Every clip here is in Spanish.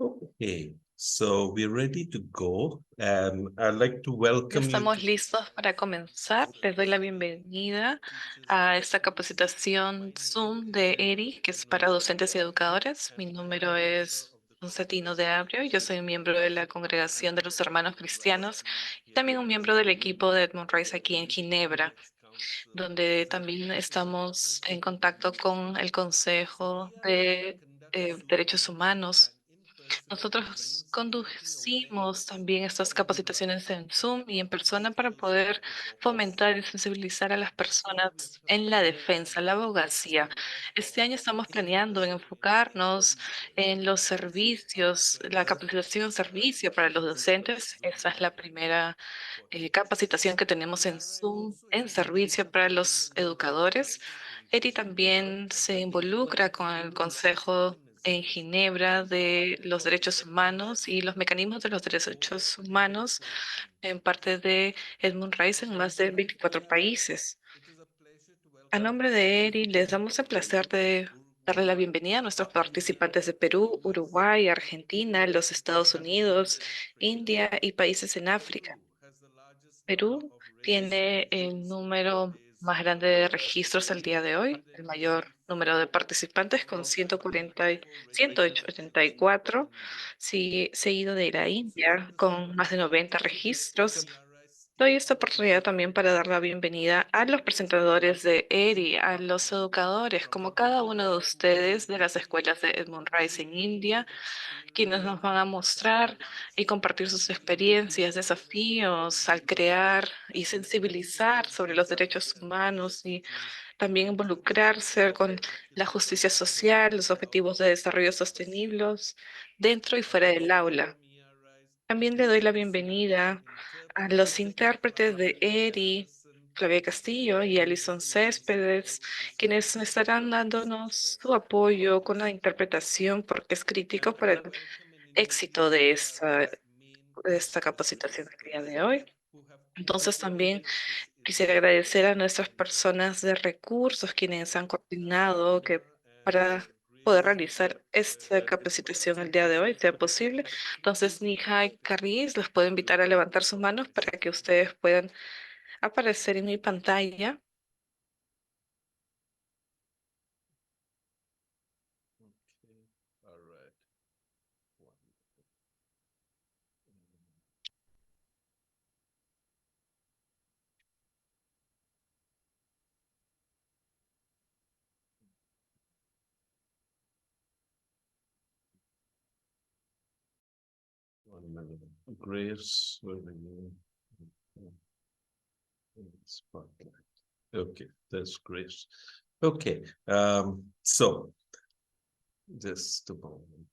Okay, so we're ready to go. I'd like to Ya welcome you estamos listos para comenzar. Les doy la bienvenida a esta capacitación Zoom de ERI, que es para docentes y educadores. Mi número es Constantino de Abrio. Yo soy un miembro de la Congregación de los Hermanos Cristianos y también un miembro del equipo de Edmund Rice aquí en Ginebra, donde también estamos en contacto con el Consejo de Derechos Humanos. Nosotros conducimos también estas capacitaciones en Zoom y en persona para poder fomentar y sensibilizar a las personas en la defensa, la abogacía. Este año estamos planeando en enfocarnos en los servicios, la capacitación en servicio para los docentes. Esa es la primera capacitación que tenemos en Zoom en servicio para los educadores. Eri también se involucra con el Consejo en Ginebra de los Derechos Humanos y los mecanismos de los derechos humanos en parte de Edmund Rice en más de 24 países. A nombre de Eri, les damos el placer de darle la bienvenida a nuestros participantes de Perú, Uruguay, Argentina, los Estados Unidos, India y países en África. Perú tiene el número más grande de registros al día de hoy, el mayor número de participantes con 184, seguido de la India con más de 90 registros. Doy esta oportunidad también para dar la bienvenida a los presentadores de ERI, a los educadores, como cada uno de ustedes de las escuelas de Edmund Rice en India, quienes nos van a mostrar y compartir sus experiencias, desafíos al crear y sensibilizar sobre los derechos humanos y también involucrarse con la justicia social, los objetivos de desarrollo sostenibles dentro y fuera del aula. También le doy la bienvenida a los intérpretes de Eri, Flavia Castillo y Alison Céspedes, quienes estarán dándonos su apoyo con la interpretación porque es crítico para el éxito de esta capacitación del día de hoy. Entonces también quisiera agradecer a nuestras personas de recursos quienes han coordinado que para poder realizar esta capacitación el día de hoy sea posible. Entonces, Nihai Carris, les puedo invitar a levantar sus manos para que ustedes puedan aparecer en mi pantalla. Okay, all right. Wonderful. One minute. Grace, where are you? Spotlight. Okay, that's Grace. Okay, so just a moment.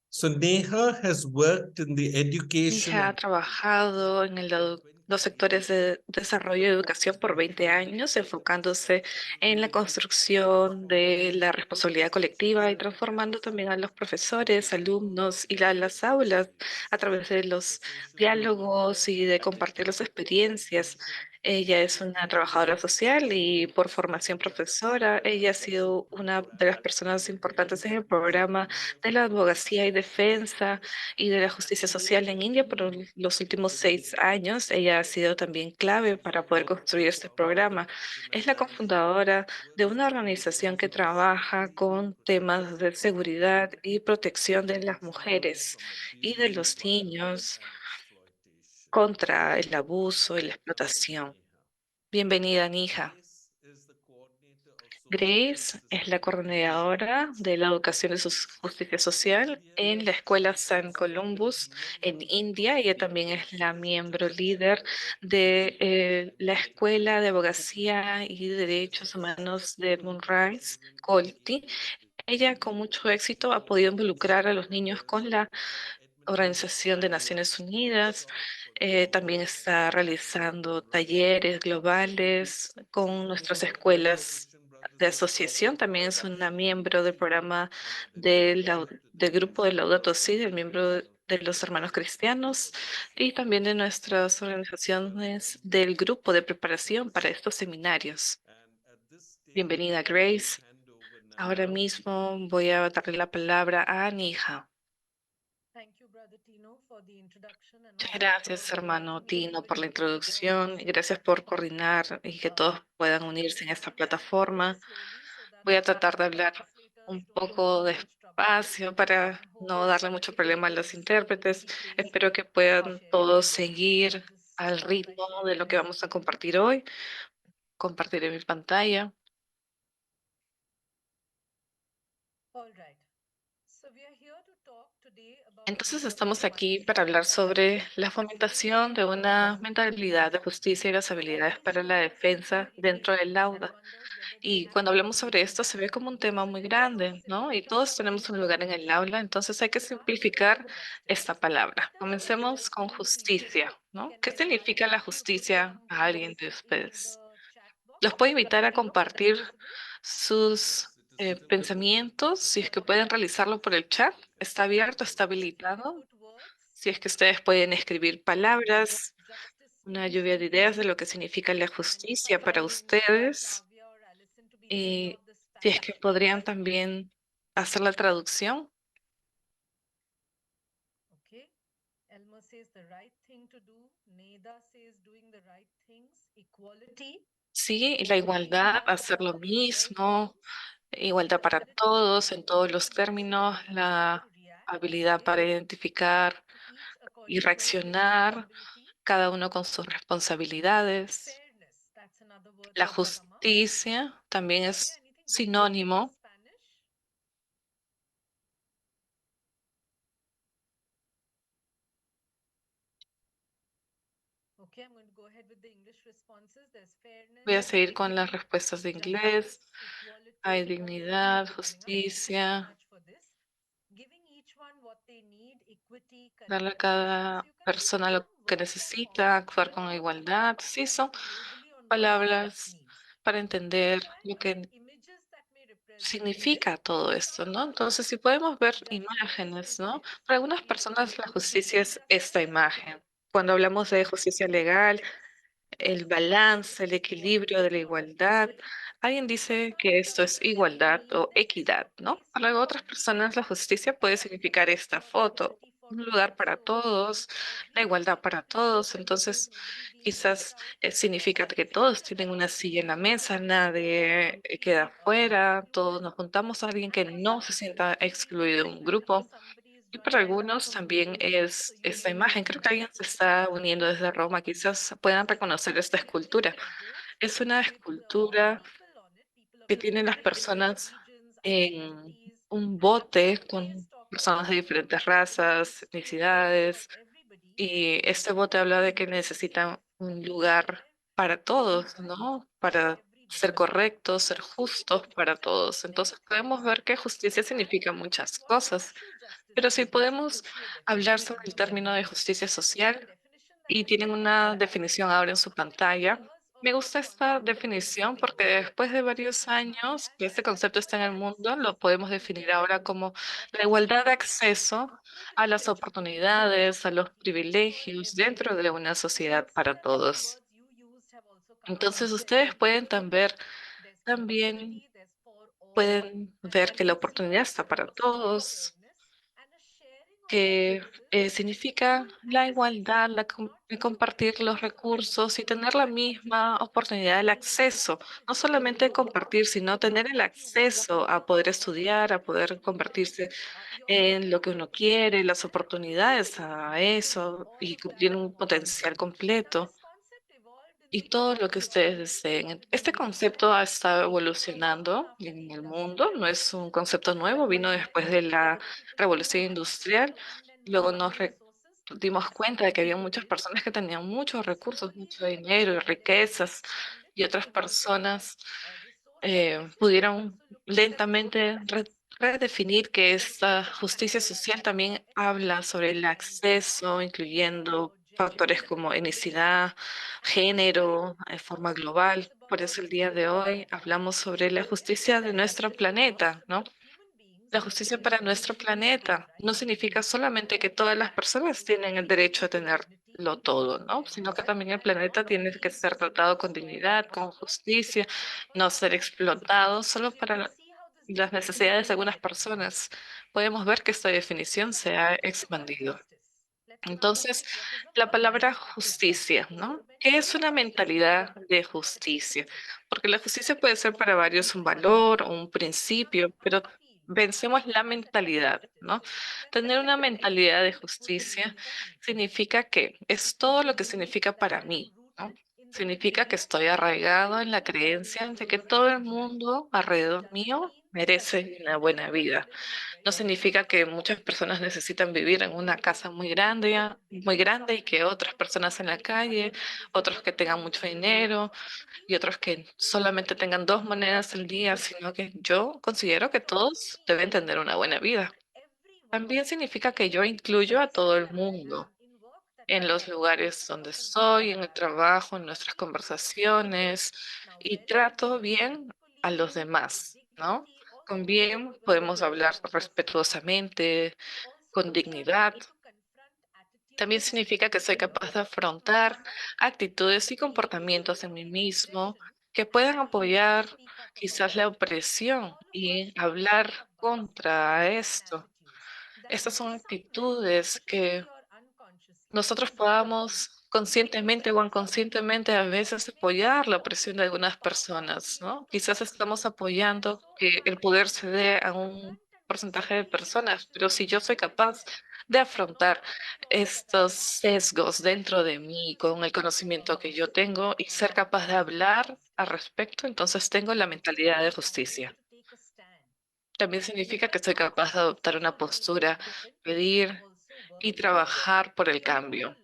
So Neha has worked in the education Hija ha and trabajado en los sectores de desarrollo y educación por 20 años, enfocándose en la construcción de la responsabilidad colectiva y transformando también a los profesores, alumnos y las aulas a través de los diálogos y de compartir las experiencias. Ella es una trabajadora social y por formación profesora. Ella ha sido una de las personas importantes en el programa de la abogacía y defensa y de la justicia social en India por los últimos 6 años. Ella ha sido también clave para poder construir este programa. Es la cofundadora de una organización que trabaja con temas de seguridad y protección de las mujeres y de los niños contra el abuso y la explotación. Bienvenida, Nija. Grace es la coordinadora de la educación de justicia social en la Escuela San Columbus en India. Ella también es la miembro líder de la Escuela de Abogacía y Derechos Humanos de Edmund Rice, COLTI. Ella con mucho éxito ha podido involucrar a los niños con la Organización de Naciones Unidas. También está realizando talleres globales con nuestras escuelas de asociación. También es una miembro del programa del grupo de Laudato Si, del miembro de los Hermanos Cristianos y también de nuestras organizaciones del grupo de preparación para estos seminarios. Bienvenida, Grace. Ahora mismo voy a darle la palabra a Nija. Muchas gracias, hermano Tino, por la introducción y gracias por coordinar y que todos puedan unirse en esta plataforma. Voy a tratar de hablar un poco despacio para no darle mucho problema a los intérpretes. Espero que puedan todos seguir al ritmo de lo que vamos a compartir hoy. Compartiré mi pantalla. Entonces estamos aquí para hablar sobre la fomentación de una mentalidad de justicia y las habilidades para la defensa dentro del aula. Y cuando hablamos sobre esto se ve como un tema muy grande, ¿no? Y todos tenemos un lugar en el aula, entonces hay que simplificar esta palabra. Comencemos con justicia, ¿no? ¿Qué significa la justicia a alguien de ustedes? Los puedo invitar a compartir sus pensamientos, si es que pueden realizarlo por el chat. Está abierto, está habilitado. Si es que ustedes pueden escribir palabras, una lluvia de ideas de lo que significa la justicia para ustedes. Y si es que podrían también hacer la traducción. Sí, y la igualdad, hacer lo mismo, igualdad para todos en todos los términos, la habilidad para identificar y reaccionar, cada uno con sus responsabilidades. La justicia también es sinónimo. Voy a seguir con las respuestas de inglés. Hay dignidad, justicia, darle a cada persona lo que necesita, actuar con igualdad. Sí, son palabras para entender lo que significa todo esto, ¿no? Entonces, si podemos ver imágenes, ¿no? Para algunas personas la justicia es esta imagen. Cuando hablamos de justicia legal, el balance, el equilibrio de la igualdad. Alguien dice que esto es igualdad o equidad, ¿no? Para otras personas la justicia puede significar esta foto, un lugar para todos, la igualdad para todos. Entonces, quizás significa que todos tienen una silla en la mesa, nadie queda fuera, todos nos juntamos a alguien que no se sienta excluido de un grupo. Y para algunos también es esta imagen. Creo que alguien se está uniendo desde Roma. Quizás puedan reconocer esta escultura. Es una escultura que tienen las personas en un bote con personas de diferentes razas, etnicidades. Y este bote habla de que necesitan un lugar para todos, ¿no? Para ser correctos, ser justos para todos. Entonces podemos ver que justicia significa muchas cosas. Pero si podemos hablar sobre el término de justicia social y tienen una definición ahora en su pantalla. Me gusta esta definición porque después de varios años que este concepto está en el mundo, lo podemos definir ahora como la igualdad de acceso a las oportunidades, a los privilegios dentro de una sociedad para todos. Entonces ustedes pueden también pueden ver que la oportunidad está para todos, que significa la igualdad, de compartir los recursos y tener la misma oportunidad, el acceso, no solamente compartir, sino tener el acceso a poder estudiar, a poder convertirse en lo que uno quiere, las oportunidades a eso y cumplir un potencial completo y todo lo que ustedes deseen. Este concepto ha estado evolucionando en el mundo, no es un concepto nuevo, vino después de la revolución industrial. Luego dimos cuenta de que había muchas personas que tenían muchos recursos, mucho dinero y riquezas, y otras personas pudieron lentamente redefinir que esta justicia social también habla sobre el acceso, incluyendo factores como etnicidad, género, de forma global. Por eso el día de hoy hablamos sobre la justicia de nuestro planeta, ¿no? La justicia para nuestro planeta no significa solamente que todas las personas tienen el derecho a tenerlo todo, ¿no? Sino que también el planeta tiene que ser tratado con dignidad, con justicia, no ser explotado solo para las necesidades de algunas personas, podemos ver que esta definición se ha expandido. Entonces, la palabra justicia, ¿no? ¿Qué es una mentalidad de justicia? Porque la justicia puede ser para varios un valor o un principio, pero pensemos la mentalidad, ¿no? Tener una mentalidad de justicia significa que es todo lo que significa para mí, ¿no? Significa que estoy arraigado en la creencia de que todo el mundo alrededor mío merece una buena vida. No significa que muchas personas necesitan vivir en una casa muy grande y que otras personas en la calle, otros que tengan mucho dinero y otros que solamente tengan dos monedas al día, sino que yo considero que todos deben tener una buena vida. También significa que yo incluyo a todo el mundo en los lugares donde estoy, en el trabajo, en nuestras conversaciones y trato bien a los demás, ¿no? Con bien podemos hablar respetuosamente, con dignidad. También significa que soy capaz de afrontar actitudes y comportamientos en mí mismo que puedan apoyar quizás la opresión y hablar contra esto. Estas son actitudes que nosotros podamos conscientemente o inconscientemente a veces apoyar la opresión de algunas personas, ¿no? Quizás estamos apoyando que el poder se dé a un porcentaje de personas, pero si yo soy capaz de afrontar estos sesgos dentro de mí con el conocimiento que yo tengo y ser capaz de hablar al respecto, entonces tengo la mentalidad de justicia. También significa que soy capaz de adoptar una postura, pedir y trabajar por el cambio.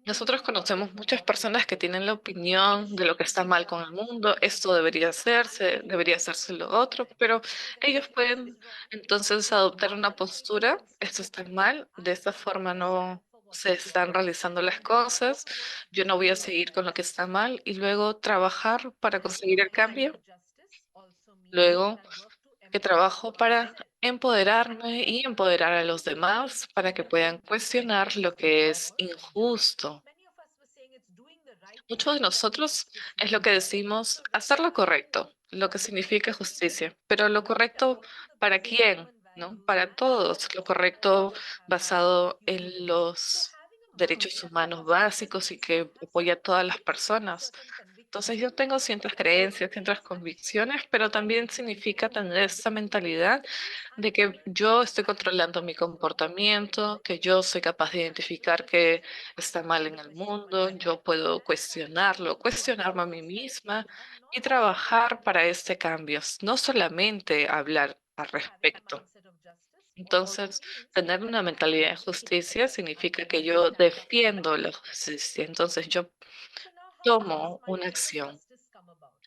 Nosotros conocemos muchas personas que tienen la opinión de lo que está mal con el mundo, esto debería hacerse lo otro, pero ellos pueden entonces adoptar una postura, esto está mal, de esta forma no se están realizando las cosas, yo no voy a seguir con lo que está mal y luego trabajar para conseguir el cambio. Luego que trabajo para empoderarme y empoderar a los demás para que puedan cuestionar lo que es injusto. Muchos de nosotros es lo que decimos hacer lo correcto, lo que significa justicia, pero lo correcto ¿para quién? ¿No? Para todos, lo correcto basado en los derechos humanos básicos y que apoya a todas las personas. Entonces yo tengo ciertas creencias, ciertas convicciones, pero también significa tener esa mentalidad de que yo estoy controlando mi comportamiento, que yo soy capaz de identificar qué está mal en el mundo, yo puedo cuestionarlo, cuestionarme a mí misma y trabajar para este cambio, no solamente hablar al respecto. Entonces, tener una mentalidad de justicia significa que yo defiendo la justicia. Entonces, yo tomo una acción.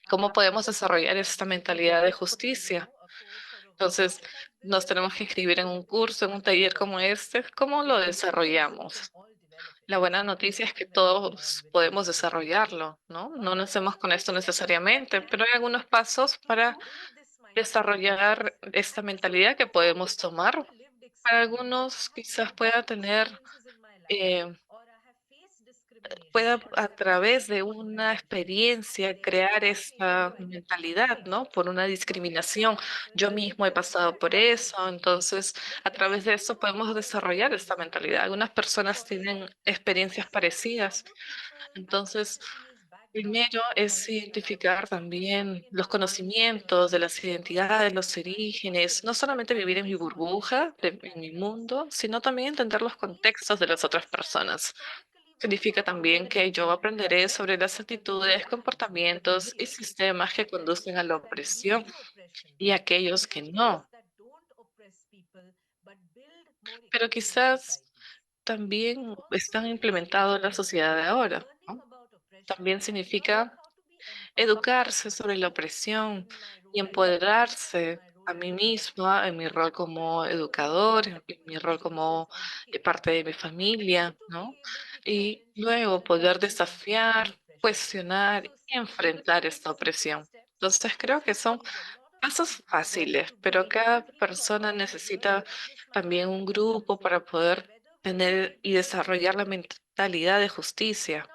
¿Cómo podemos desarrollar esta mentalidad de justicia? Entonces, nos tenemos que inscribir en un curso, en un taller como este. ¿Cómo lo desarrollamos? La buena noticia es que todos podemos desarrollarlo, ¿no? No nacemos con esto necesariamente, pero hay algunos pasos para desarrollar esta mentalidad que podemos tomar. Para algunos quizás eh, pueda a través de una experiencia crear esta mentalidad, ¿no? Por una discriminación. Yo mismo he pasado por eso, entonces a través de eso podemos desarrollar esta mentalidad. Algunas personas tienen experiencias parecidas, entonces primero es identificar también los conocimientos de las identidades, los orígenes, no solamente vivir en mi burbuja, en mi mundo, sino también entender los contextos de las otras personas. Significa también que yo aprenderé sobre las actitudes, comportamientos y sistemas que conducen a la opresión y aquellos que no. Pero quizás también están implementados en la sociedad de ahora, ¿no? También significa educarse sobre la opresión y empoderarse a mí misma en mi rol como educador, en mi rol como parte de mi familia, ¿no? Y luego poder desafiar, cuestionar y enfrentar esta opresión. Entonces creo que son pasos fáciles, pero cada persona necesita también un grupo para poder tener y desarrollar la mentalidad de justicia.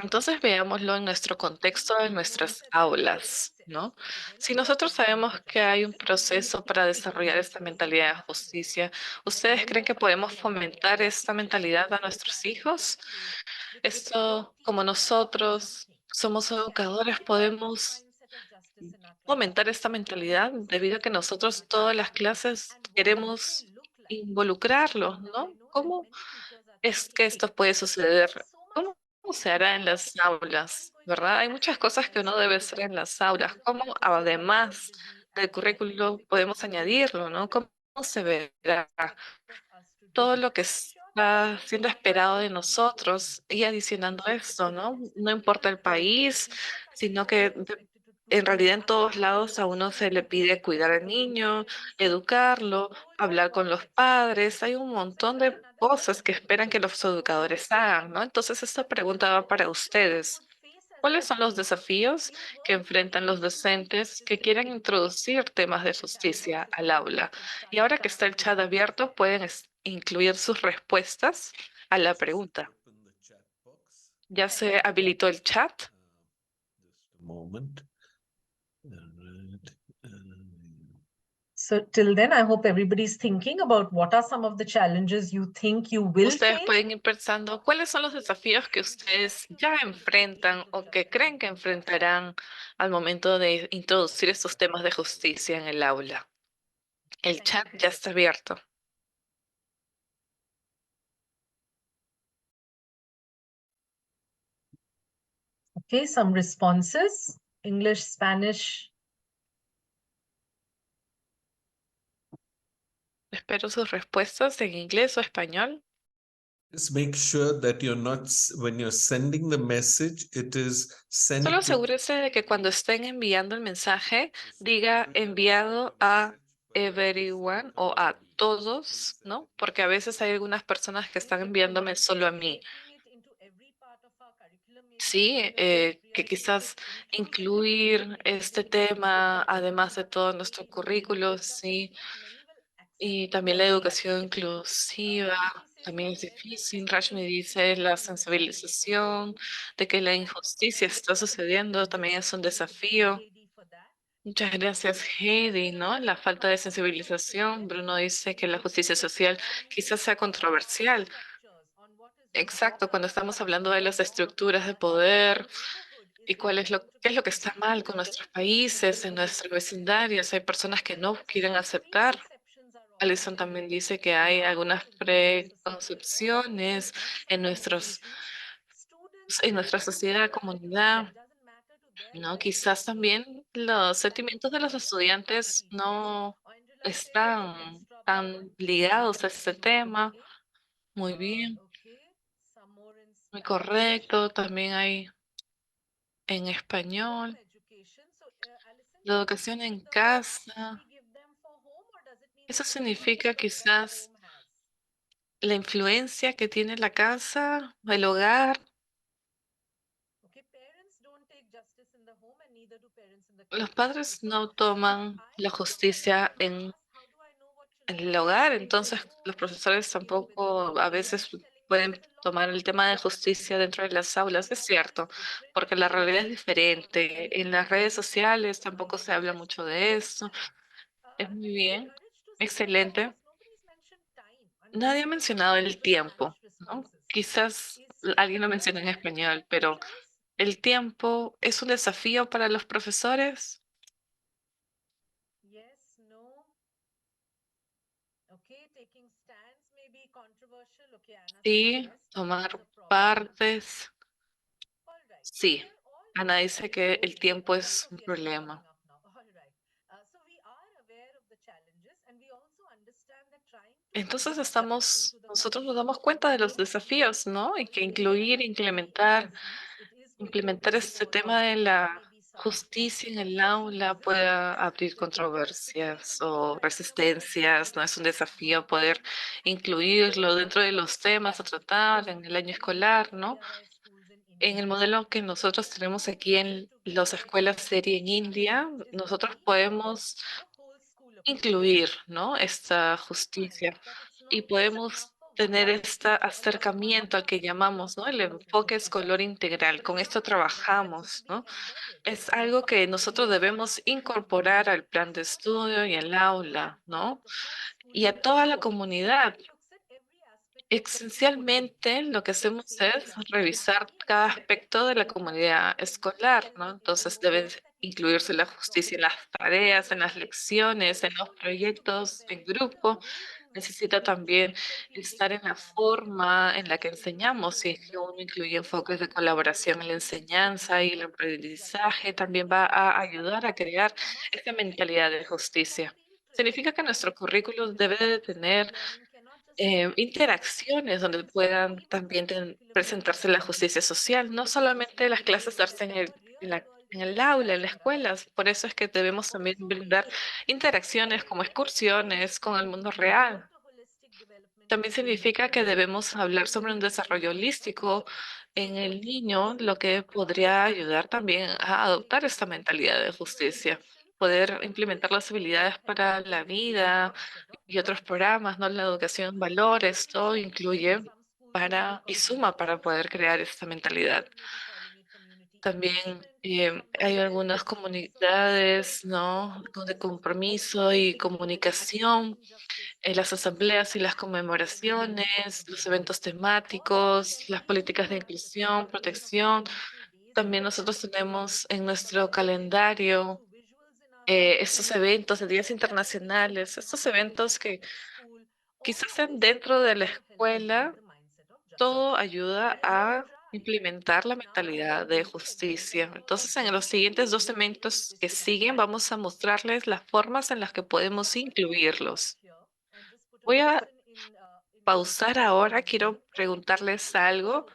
Entonces veámoslo en nuestro contexto, en nuestras aulas, ¿no? Si nosotros sabemos que hay un proceso para desarrollar esta mentalidad de justicia, ¿ustedes creen que podemos fomentar esta mentalidad a nuestros hijos? Esto, como nosotros somos educadores, podemos fomentar esta mentalidad debido a que nosotros todas las clases queremos involucrarlos, ¿no? ¿Cómo es que esto puede suceder? ¿Cómo se hará en las aulas? ¿Verdad? Hay muchas cosas que uno debe hacer en las aulas. ¿Cómo además del currículo podemos añadirlo, ¿no? ¿Cómo se verá todo lo que está siendo esperado de nosotros y adicionando esto, ¿no? No importa el país, sino que en realidad en todos lados a uno se le pide cuidar al niño, educarlo, hablar con los padres. Hay un montón de cosas que esperan que los educadores hagan, ¿no? Entonces esta pregunta va para ustedes. ¿Cuáles son los desafíos que enfrentan los docentes que quieran introducir temas de justicia al aula? Y ahora que está el chat abierto, pueden incluir sus respuestas a la Just pregunta. open the chat box. Ya se habilitó el chat. Just a moment. Alright, So till then, I hope everybody's thinking about what are some of the challenges you think you will Ustedes face. pueden ir pensando cuáles son los desafíos que ustedes ya enfrentan o que creen que enfrentarán al momento de introducir estos temas de justicia en el aula. El chat ya está abierto. Okay, some responses, English, Spanish. Espero sus respuestas en inglés o español. Just make sure that you're not, when you're sending the message, it is sent Solo to asegúrese de que cuando estén enviando el mensaje, diga enviado a everyone o a todos, ¿no? Porque a veces hay algunas personas que están enviándome solo a mí. Sí, que quizás incluir este tema, además de todo nuestro currículo, sí, y también la educación inclusiva, también es difícil. Rashmi dice la sensibilización de que la injusticia está sucediendo, también es un desafío. Muchas gracias, Heidi, ¿no? La falta de sensibilización. Bruno dice que la justicia social quizás sea controversial. Exacto, cuando estamos hablando de las estructuras de poder y qué es lo que está mal con nuestros países, en nuestros vecindarios, hay personas que no quieren aceptar. Alison también dice que hay algunas preconcepciones en en nuestra sociedad, comunidad, ¿no? Quizás también los sentimientos de los estudiantes no están tan ligados a este tema. Muy bien, muy correcto. También hay en español, la educación en casa. Eso significa quizás la influencia que tiene la casa, el hogar. Los padres no toman la justicia en el hogar, entonces los profesores tampoco a veces pueden tomar el tema de justicia dentro de las aulas, es cierto, porque la realidad es diferente. En las redes sociales tampoco se habla mucho de eso. Es muy bien, excelente. Nadie ha mencionado el tiempo, ¿no? Quizás alguien lo menciona en español, pero ¿el tiempo es un desafío para los profesores? Sí, tomar partes. Sí, Ana dice que el tiempo es un problema. Entonces nosotros nos damos cuenta de los desafíos, ¿no? Y que incluir, implementar este tema de la justicia en el aula puede abrir controversias o resistencias, ¿no? Es un desafío poder incluirlo dentro de los temas a tratar en el año escolar, ¿no? En el modelo que nosotros tenemos aquí en las escuelas serie en India, nosotros podemos incluir, ¿no? Esta justicia y podemos tener este acercamiento al que llamamos, ¿no? El enfoque escolar integral. Con esto trabajamos, ¿no? Es algo que nosotros debemos incorporar al plan de estudio y al aula, ¿no? Y a toda la comunidad. Esencialmente, lo que hacemos es revisar cada aspecto de la comunidad escolar, ¿no? Entonces, debe incluirse la justicia en las tareas, en las lecciones, en los proyectos en grupo. Necesita también estar en la forma en la que enseñamos. Si es que uno incluye enfoques de colaboración en la enseñanza y el aprendizaje, también va a ayudar a crear esta mentalidad de justicia. Significa que nuestro currículo debe de tener interacciones donde puedan también presentarse la justicia social, no solamente las clases darse en el aula, en las escuelas. Por eso es que debemos también brindar interacciones como excursiones con el mundo real. También significa que debemos hablar sobre un desarrollo holístico en el niño, lo que podría ayudar también a adoptar esta mentalidad de justicia, poder implementar las habilidades para la vida y otros programas, ¿no? La educación en valores, todo incluye para y suma para poder crear esta mentalidad. También hay algunas comunidades, ¿no? De compromiso y comunicación, las asambleas y las conmemoraciones, los eventos temáticos, las políticas de inclusión, protección. También nosotros tenemos en nuestro calendario estos eventos de días internacionales, estos eventos que quizás sean dentro de la escuela, todo ayuda a implementar la mentalidad de justicia. Entonces, en los siguientes dos eventos que siguen, vamos a mostrarles las formas en las que podemos incluirlos. Voy a pausar ahora. Quiero preguntarles algo.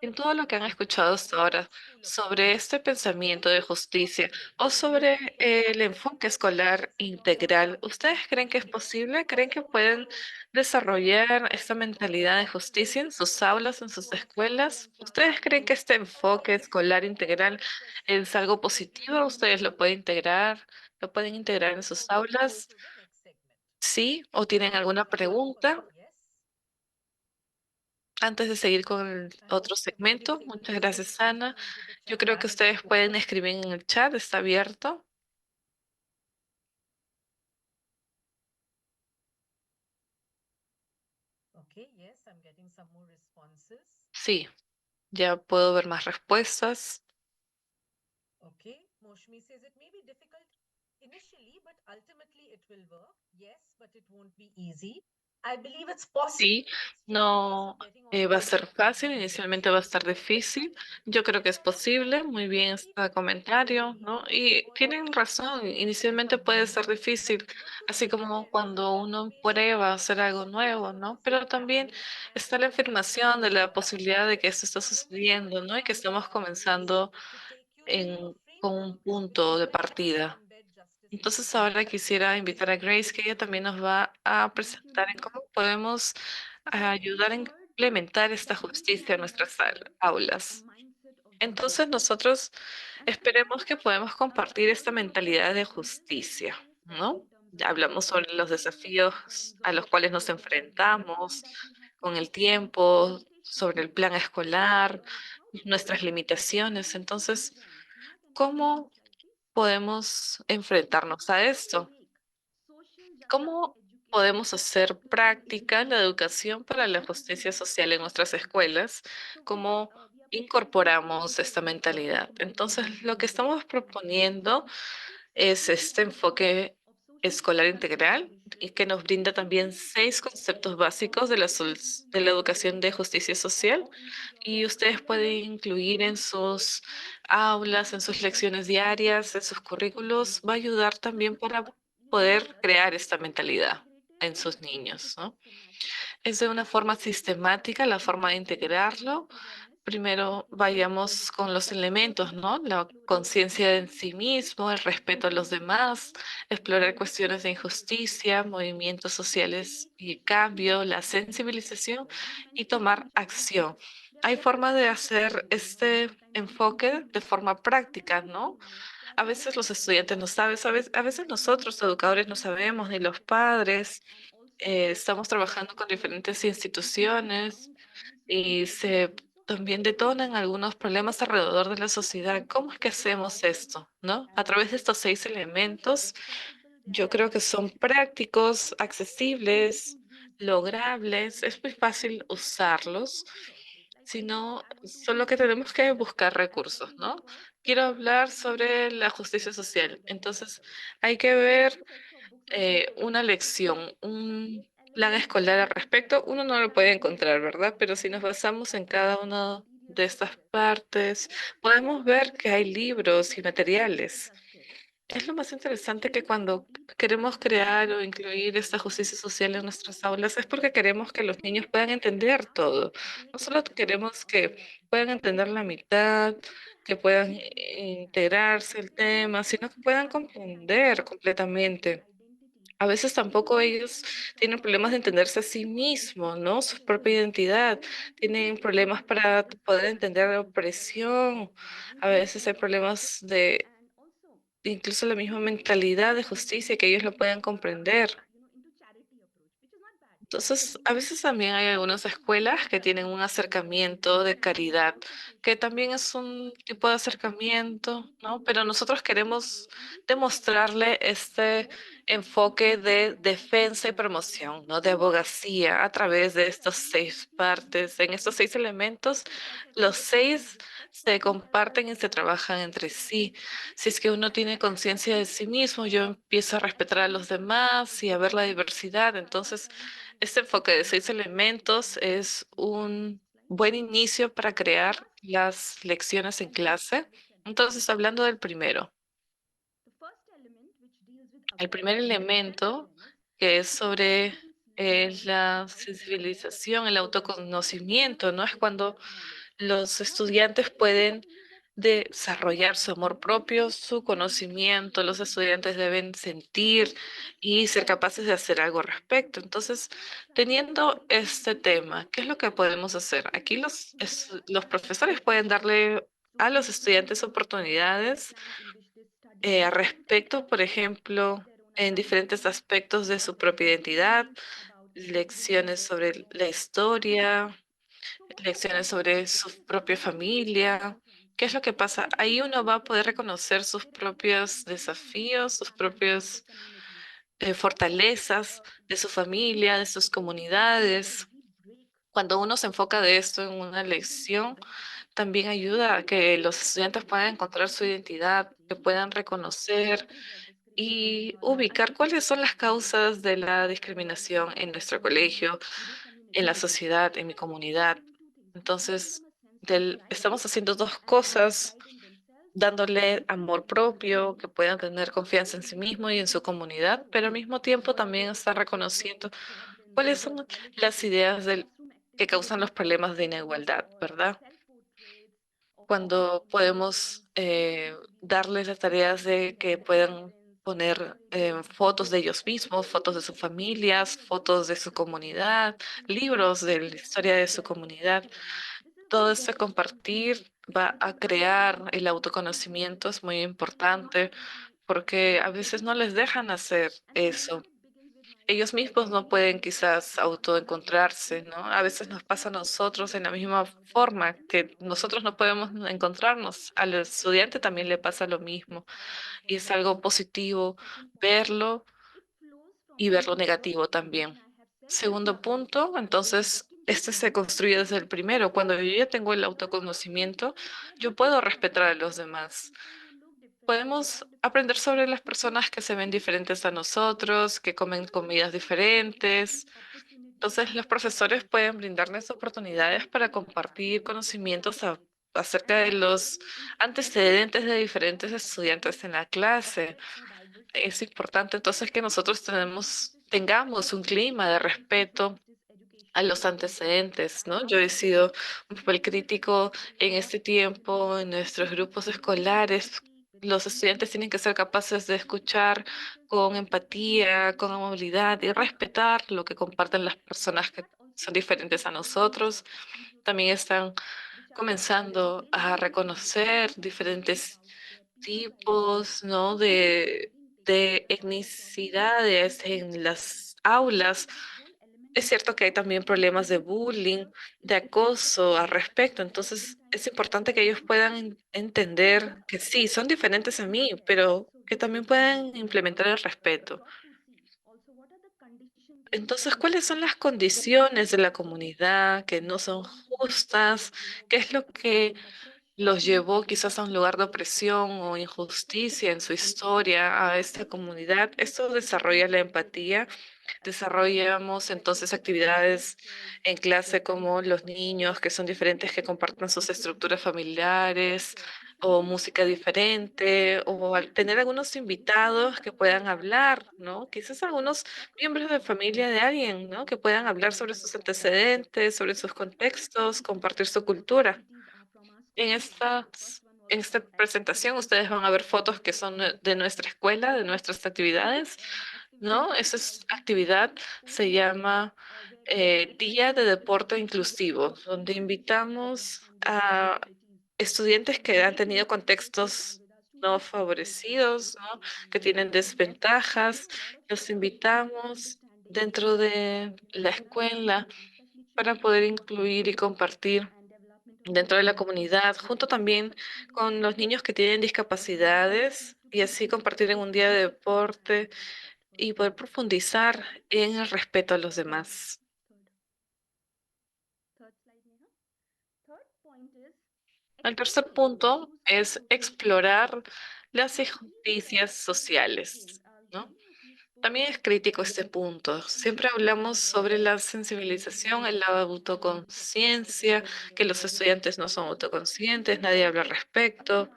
En todo lo que han escuchado hasta ahora sobre este pensamiento de justicia o sobre el enfoque escolar integral, ¿ustedes creen que es posible? ¿Creen que pueden desarrollar esta mentalidad de justicia en sus aulas, en sus escuelas? ¿Ustedes creen que este enfoque escolar integral es algo positivo? ¿Ustedes lo pueden integrar? ¿Lo pueden integrar en sus aulas? ¿Sí? ¿O tienen alguna pregunta? Antes de seguir con el otro segmento, muchas gracias, Ana. Yo creo que ustedes pueden escribir en el chat, está abierto. Sí, ya puedo ver más respuestas. Sí, no va a ser fácil, inicialmente va a estar difícil. Yo creo que es posible, muy bien este comentario, ¿no? Y tienen razón, inicialmente puede ser difícil, así como cuando uno prueba hacer algo nuevo, ¿no? Pero también está la afirmación de la posibilidad de que esto está sucediendo, ¿no? Y que estamos comenzando con un punto de partida. Entonces ahora quisiera invitar a Grace, que ella también nos va a presentar en cómo podemos ayudar a implementar esta justicia en nuestras aulas. Entonces nosotros esperemos que podamos compartir esta mentalidad de justicia, ¿no? Ya hablamos sobre los desafíos a los cuales nos enfrentamos con el tiempo, sobre el plan escolar, nuestras limitaciones. Entonces, ¿cómo podemos enfrentarnos a esto? ¿Cómo podemos hacer práctica la educación para la justicia social en nuestras escuelas? ¿Cómo incorporamos esta mentalidad? Entonces, lo que estamos proponiendo es este enfoque escolar integral y que nos brinda también 6 conceptos básicos de de la educación de justicia social, y ustedes pueden incluir en sus aulas, en sus lecciones diarias, en sus currículos. Va a ayudar también para poder crear esta mentalidad en sus niños, ¿no? Es de una forma sistemática la forma de integrarlo. Primero vayamos con los elementos, ¿no? La conciencia en sí mismo, el respeto a los demás, explorar cuestiones de injusticia, movimientos sociales y cambio, la sensibilización y tomar acción. Hay formas de hacer este enfoque de forma práctica, ¿no? A veces los estudiantes no saben, a veces nosotros, educadores, no sabemos, ni los padres. estamos trabajando con diferentes instituciones y se también detonan algunos problemas alrededor de la sociedad. ¿Cómo es que hacemos esto, no? A través de estos 6 elementos, yo creo que son prácticos, accesibles, logrables, es muy fácil usarlos, sino solo que tenemos que buscar recursos, ¿no? Quiero hablar sobre la justicia social. Entonces, hay que ver una lección, un plan escolar al respecto. Uno no lo puede encontrar, ¿verdad? Pero si nos basamos en cada una de estas partes, podemos ver que hay libros y materiales. Es lo más interesante que cuando queremos crear o incluir esta justicia social en nuestras aulas es porque queremos que los niños puedan entender todo. No solo queremos que puedan entender la mitad, que puedan integrarse el tema, sino que puedan comprender completamente. A veces tampoco ellos tienen problemas de entenderse a sí mismos, ¿no? Su propia identidad. Tienen problemas para poder entender la opresión. A veces hay problemas de incluso la misma mentalidad de justicia, que ellos lo puedan comprender. Entonces, a veces también hay algunas escuelas que tienen un acercamiento de caridad, que también es un tipo de acercamiento, ¿no? Pero nosotros queremos demostrarle este enfoque de defensa y promoción, ¿no? De abogacía a través de estas 6 partes. En estos 6 elementos, los 6 se comparten y se trabajan entre sí. Si es que uno tiene conciencia de sí mismo, yo empiezo a respetar a los demás y a ver la diversidad. Entonces, este enfoque de 6 elementos es un buen inicio para crear las lecciones en clase. Entonces, hablando del primero, el primer elemento que es sobre la sensibilización, el autoconocimiento, ¿no? Es cuando los estudiantes pueden desarrollar su amor propio, su conocimiento. Los estudiantes deben sentir y ser capaces de hacer algo al respecto. Entonces, teniendo este tema, ¿qué es lo que podemos hacer? Aquí los profesores pueden darle a los estudiantes oportunidades al respecto, por ejemplo, en diferentes aspectos de su propia identidad, lecciones sobre la historia, lecciones sobre su propia familia. ¿Qué es lo que pasa? Ahí uno va a poder reconocer sus propios desafíos, sus propias fortalezas de su familia, de sus comunidades. Cuando uno se enfoca de esto en una lección, también ayuda a que los estudiantes puedan encontrar su identidad, que puedan reconocer y ubicar cuáles son las causas de la discriminación en nuestro colegio, en la sociedad, en mi comunidad. Entonces, estamos haciendo 2 cosas, dándole amor propio, que puedan tener confianza en sí mismo y en su comunidad, pero al mismo tiempo también está reconociendo cuáles son las ideas que causan los problemas de inigualdad, ¿verdad? Cuando podemos darles las tareas de que puedan poner fotos de ellos mismos, fotos de sus familias, fotos de su comunidad, libros de la historia de su comunidad. Todo este compartir va a crear el autoconocimiento, es muy importante porque a veces no les dejan hacer eso. Ellos mismos no pueden quizás autoencontrarse, ¿no? A veces nos pasa a nosotros en la misma forma que nosotros no podemos encontrarnos. Al estudiante también le pasa lo mismo y es algo positivo verlo y ver lo negativo también. Segundo punto, entonces, este se construye desde el primero. Cuando yo ya tengo el autoconocimiento, yo puedo respetar a los demás. Podemos aprender sobre las personas que se ven diferentes a nosotros, que comen comidas diferentes. Entonces, los profesores pueden brindarles oportunidades para compartir conocimientos acerca de los antecedentes de diferentes estudiantes en la clase. Es importante entonces que nosotros tengamos un clima de respeto a los antecedentes, ¿no? Yo he sido un papel crítico en este tiempo, en nuestros grupos escolares. Los estudiantes tienen que ser capaces de escuchar con empatía, con amabilidad y respetar lo que comparten las personas que son diferentes a nosotros. También están comenzando a reconocer diferentes tipos, ¿no? de etnicidades en las aulas. Es cierto que hay también problemas de bullying, de acoso al respecto, entonces es importante que ellos puedan entender que sí, son diferentes a mí, pero que también puedan implementar el respeto. Entonces, ¿cuáles son las condiciones de la comunidad que no son justas? ¿Qué es lo que los llevó quizás a un lugar de opresión o injusticia en su historia a esta comunidad? Esto desarrolla la empatía. Desarrollamos entonces actividades en clase como los niños que son diferentes, que compartan sus estructuras familiares o música diferente, o al tener algunos invitados que puedan hablar, ¿no? Quizás algunos miembros de familia de alguien, ¿no? Que puedan hablar sobre sus antecedentes, sobre sus contextos, compartir su cultura. En en esta presentación ustedes van a ver fotos que son de nuestra escuela, de nuestras actividades, ¿no? Actividad se llama Día de Deporte Inclusivo, donde invitamos a estudiantes que han tenido contextos no favorecidos, ¿no? Que tienen desventajas. Los invitamos dentro de la escuela para poder incluir y compartir dentro de la comunidad, junto también con los niños que tienen discapacidades y así compartir en un día de deporte y poder profundizar en el respeto a los demás. El tercer punto es explorar las injusticias sociales, ¿no? También es crítico este punto. Siempre hablamos sobre la sensibilización, la autoconciencia, que los estudiantes no son autoconscientes, nadie habla al respecto.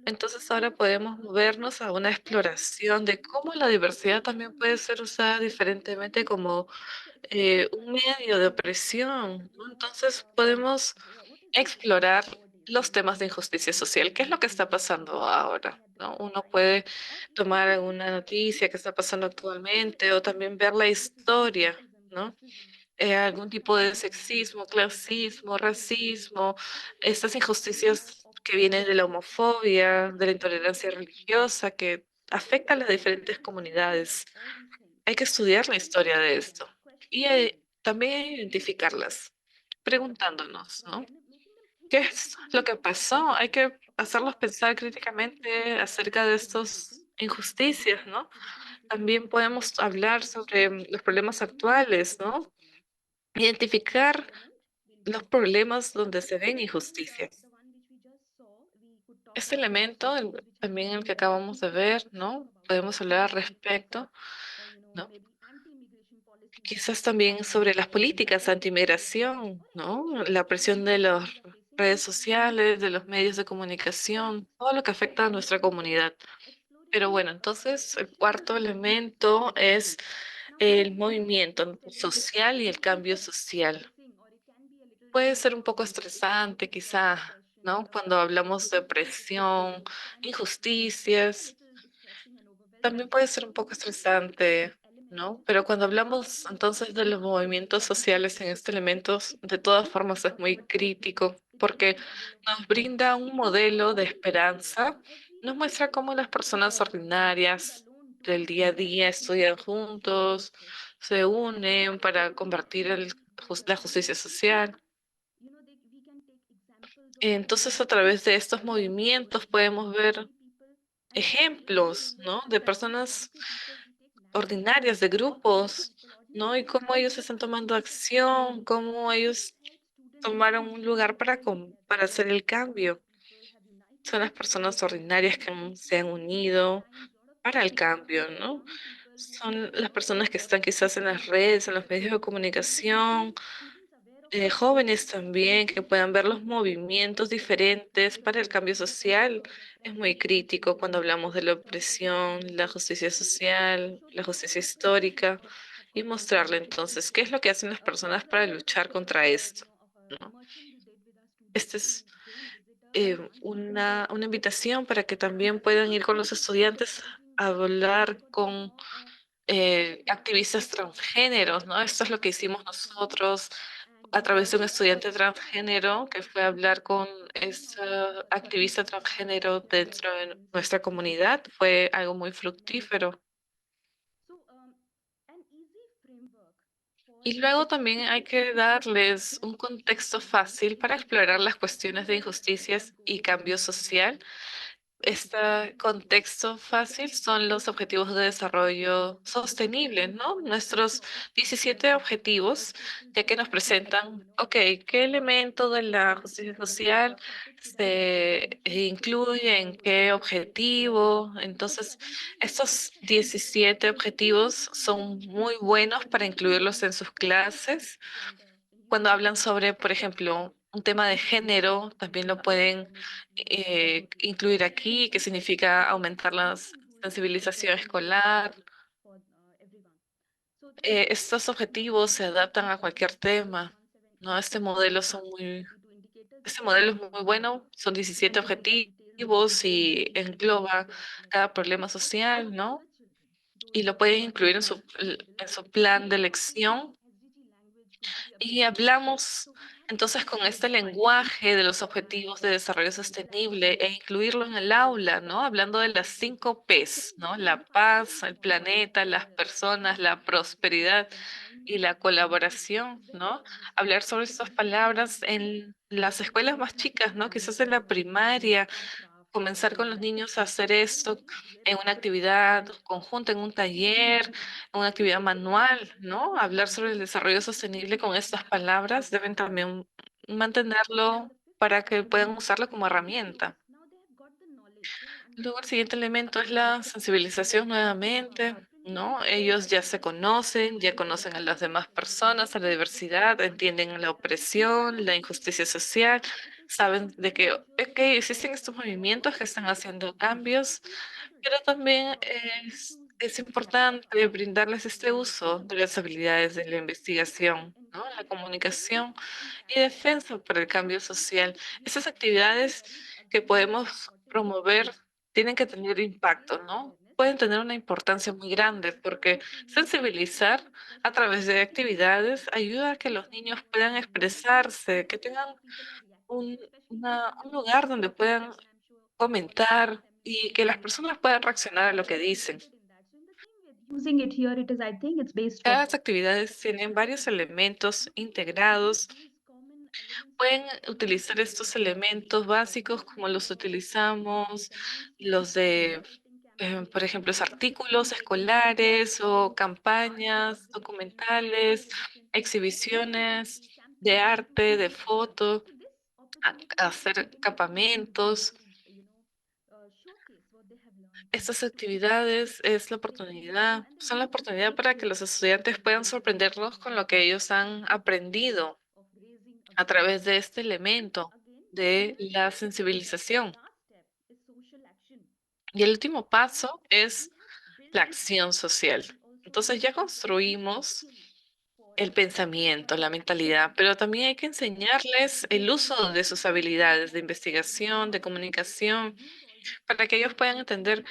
Entonces ahora podemos movernos a una exploración de cómo la diversidad también puede ser usada diferentemente como un medio de opresión, ¿no? Entonces podemos explorar los temas de injusticia social. ¿Qué es lo que está pasando ahora? ¿No? Uno puede tomar alguna noticia que está pasando actualmente o también ver la historia, ¿no? Algún tipo de sexismo, clasismo, racismo, estas injusticias que vienen de la homofobia, de la intolerancia religiosa, que afectan a las diferentes comunidades. Hay que estudiar la historia de esto y también identificarlas, preguntándonos, ¿no? ¿Qué es lo que pasó? Hay que hacerlos pensar críticamente acerca de estas injusticias, ¿no? También podemos hablar sobre los problemas actuales, ¿no? Identificar los problemas donde se ven injusticias. Este elemento, también el que acabamos de ver, ¿no? Podemos hablar al respecto, ¿no? Quizás también sobre las políticas antimigración, ¿no? La presión de las redes sociales, de los medios de comunicación, todo lo que afecta a nuestra comunidad. Pero bueno, entonces el cuarto elemento es el movimiento social y el cambio social. Puede ser un poco estresante, quizá, ¿no? Cuando hablamos de presión, injusticias, también puede ser un poco estresante, ¿no? Pero cuando hablamos entonces de los movimientos sociales en este elemento, de todas formas es muy crítico porque nos brinda un modelo de esperanza, nos muestra cómo las personas ordinarias del día a día estudian juntos, se unen para combatir la justicia social. Entonces, a través de estos movimientos podemos ver ejemplos, ¿no? De personas ordinarias, de grupos, ¿no? Y cómo ellos están tomando acción, cómo ellos tomaron un lugar para hacer el cambio. Son las personas ordinarias que se han unido para el cambio, ¿no? Son las personas que están quizás en las redes, en los medios de comunicación, jóvenes también que puedan ver los movimientos diferentes para el cambio social. Es muy crítico cuando hablamos de la opresión, la justicia social, la justicia histórica y mostrarle entonces qué es lo que hacen las personas para luchar contra esto, ¿no? Esta es una invitación para que también puedan ir con los estudiantes a hablar con activistas transgéneros, ¿no? Esto es lo que hicimos nosotros a través de un estudiante transgénero que fue a hablar con esta activista transgénero dentro de nuestra comunidad. Fue algo muy fructífero. Y luego también hay que darles un contexto fácil para explorar las cuestiones de injusticias y cambio social. Este contexto fácil son los objetivos de desarrollo sostenible, ¿no? Nuestros 17 objetivos, ya que nos presentan, ok, ¿qué elemento de la justicia social se incluye en qué objetivo? Entonces, estos 17 objetivos son muy buenos para incluirlos en sus clases. Cuando hablan sobre, por ejemplo, un tema de género, también lo pueden incluir aquí, que significa aumentar la sensibilización escolar. Estos objetivos se adaptan a cualquier tema, ¿no? Este modelo es muy bueno, son 17 objetivos y engloba cada problema social, ¿no? Y lo pueden incluir en su plan de lección. Y hablamos entonces con este lenguaje de los objetivos de desarrollo sostenible e incluirlo en el aula, ¿no? Hablando de las 5 Ps, ¿no? La paz, el planeta, las personas, la prosperidad y la colaboración, ¿no? Hablar sobre estas palabras en las escuelas más chicas, ¿no? Quizás en la primaria, comenzar con los niños a hacer esto en una actividad conjunta, en un taller, en una actividad manual, ¿no? Hablar sobre el desarrollo sostenible con estas palabras, deben también mantenerlo para que puedan usarlo como herramienta. Luego el siguiente elemento es la sensibilización nuevamente, ¿no? Ellos ya conocen a las demás personas, a la diversidad, entienden la opresión, la injusticia social, saben de que, ok, existen estos movimientos que están haciendo cambios, pero también es importante brindarles este uso de las habilidades de la investigación, ¿no? La comunicación y defensa para el cambio social. Esas actividades que podemos promover tienen que tener impacto, ¿no? Pueden tener una importancia muy grande porque sensibilizar a través de actividades ayuda a que los niños puedan expresarse, que tengan un lugar donde puedan comentar y que las personas puedan reaccionar a lo que dicen. Using it here, it is, I think it's based on Las actividades tienen varios elementos integrados. Pueden utilizar estos elementos básicos como los utilizamos, los de, por ejemplo, los artículos escolares o campañas, documentales, exhibiciones de arte, de foto, hacer campamentos. Estas actividades son la oportunidad para que los estudiantes puedan sorprenderlos con lo que ellos han aprendido a través de este elemento de la sensibilización. Y el último paso es la acción social. Entonces ya construimos el pensamiento, la mentalidad, pero también hay que enseñarles el uso de sus habilidades de investigación, de comunicación, para que ellos puedan entender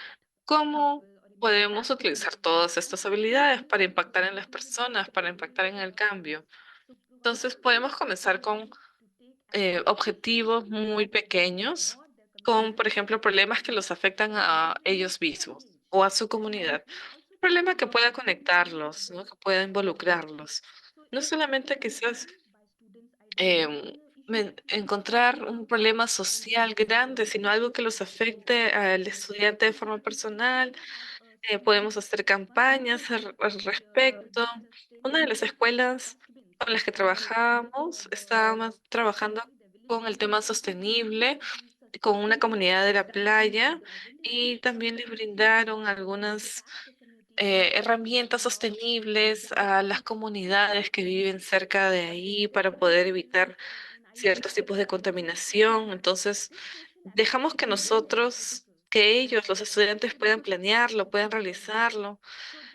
cómo podemos utilizar todas estas habilidades para impactar en las personas, para impactar en el cambio. Entonces podemos comenzar con objetivos muy pequeños, con, por ejemplo, problemas que los afectan a ellos mismos o a su comunidad. Un problema que pueda conectarlos, ¿no? Que pueda involucrarlos. No solamente quizás encontrar un problema social grande, sino algo que los afecte al estudiante de forma personal. Podemos hacer campañas al respecto. Una de las escuelas con las que trabajamos estábamos trabajando con el tema sostenible, con una comunidad de la playa y también les brindaron algunas herramientas sostenibles a las comunidades que viven cerca de ahí para poder evitar ciertos tipos de contaminación. Entonces, dejamos que ellos, los estudiantes, puedan planearlo, puedan realizarlo.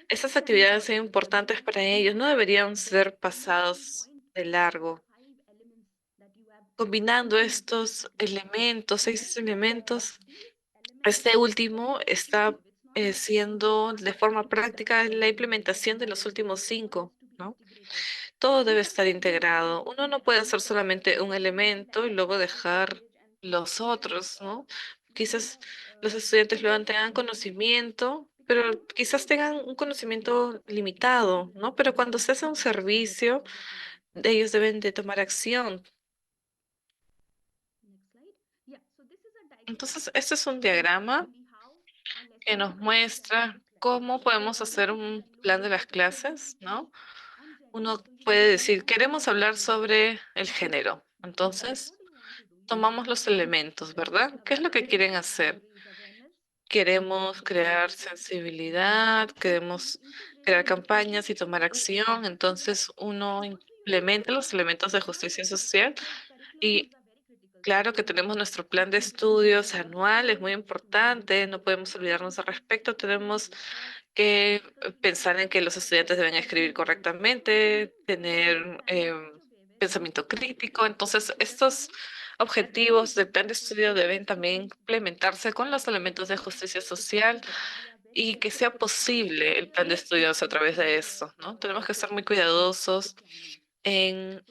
Esas actividades son importantes para ellos, no deberían ser pasados de largo. Combinando estos elementos, 6 elementos, este último está siendo de forma práctica la implementación de los últimos 5, ¿no? Todo debe estar integrado. Uno no puede hacer solamente un elemento y luego dejar los otros, ¿no? Quizás los estudiantes luego tengan conocimiento, pero quizás tengan un conocimiento limitado, ¿no? Pero cuando se hace un servicio, ellos deben de tomar acción. Next slide. Yeah, so this is a diagram Entonces, este es un that shows diagrama basically how our que lessons nos are structured muestra in class. cómo podemos So this hacer is un a plan de low las clases, ¿no? visibility and gender Uno puede positioning decir, of queremos hablar students. sobre el género. Entonces, What do you want to do here? tomamos los elementos, ¿verdad? ¿Qué es lo que quieren hacer? Raise awareness. Queremos crear sensibilidad, queremos crear campañas y tomar acción. Entonces, uno implementa los elementos de justicia social y claro que tenemos nuestro plan de estudios anual, es muy importante, no podemos olvidarnos al respecto. Tenemos que pensar en que los estudiantes deben escribir correctamente, tener pensamiento crítico. Entonces, estos objetivos del plan de estudio deben también implementarse con los elementos de justicia social y que sea posible el plan de estudios a través de eso, ¿no? Tenemos que ser muy cuidadosos en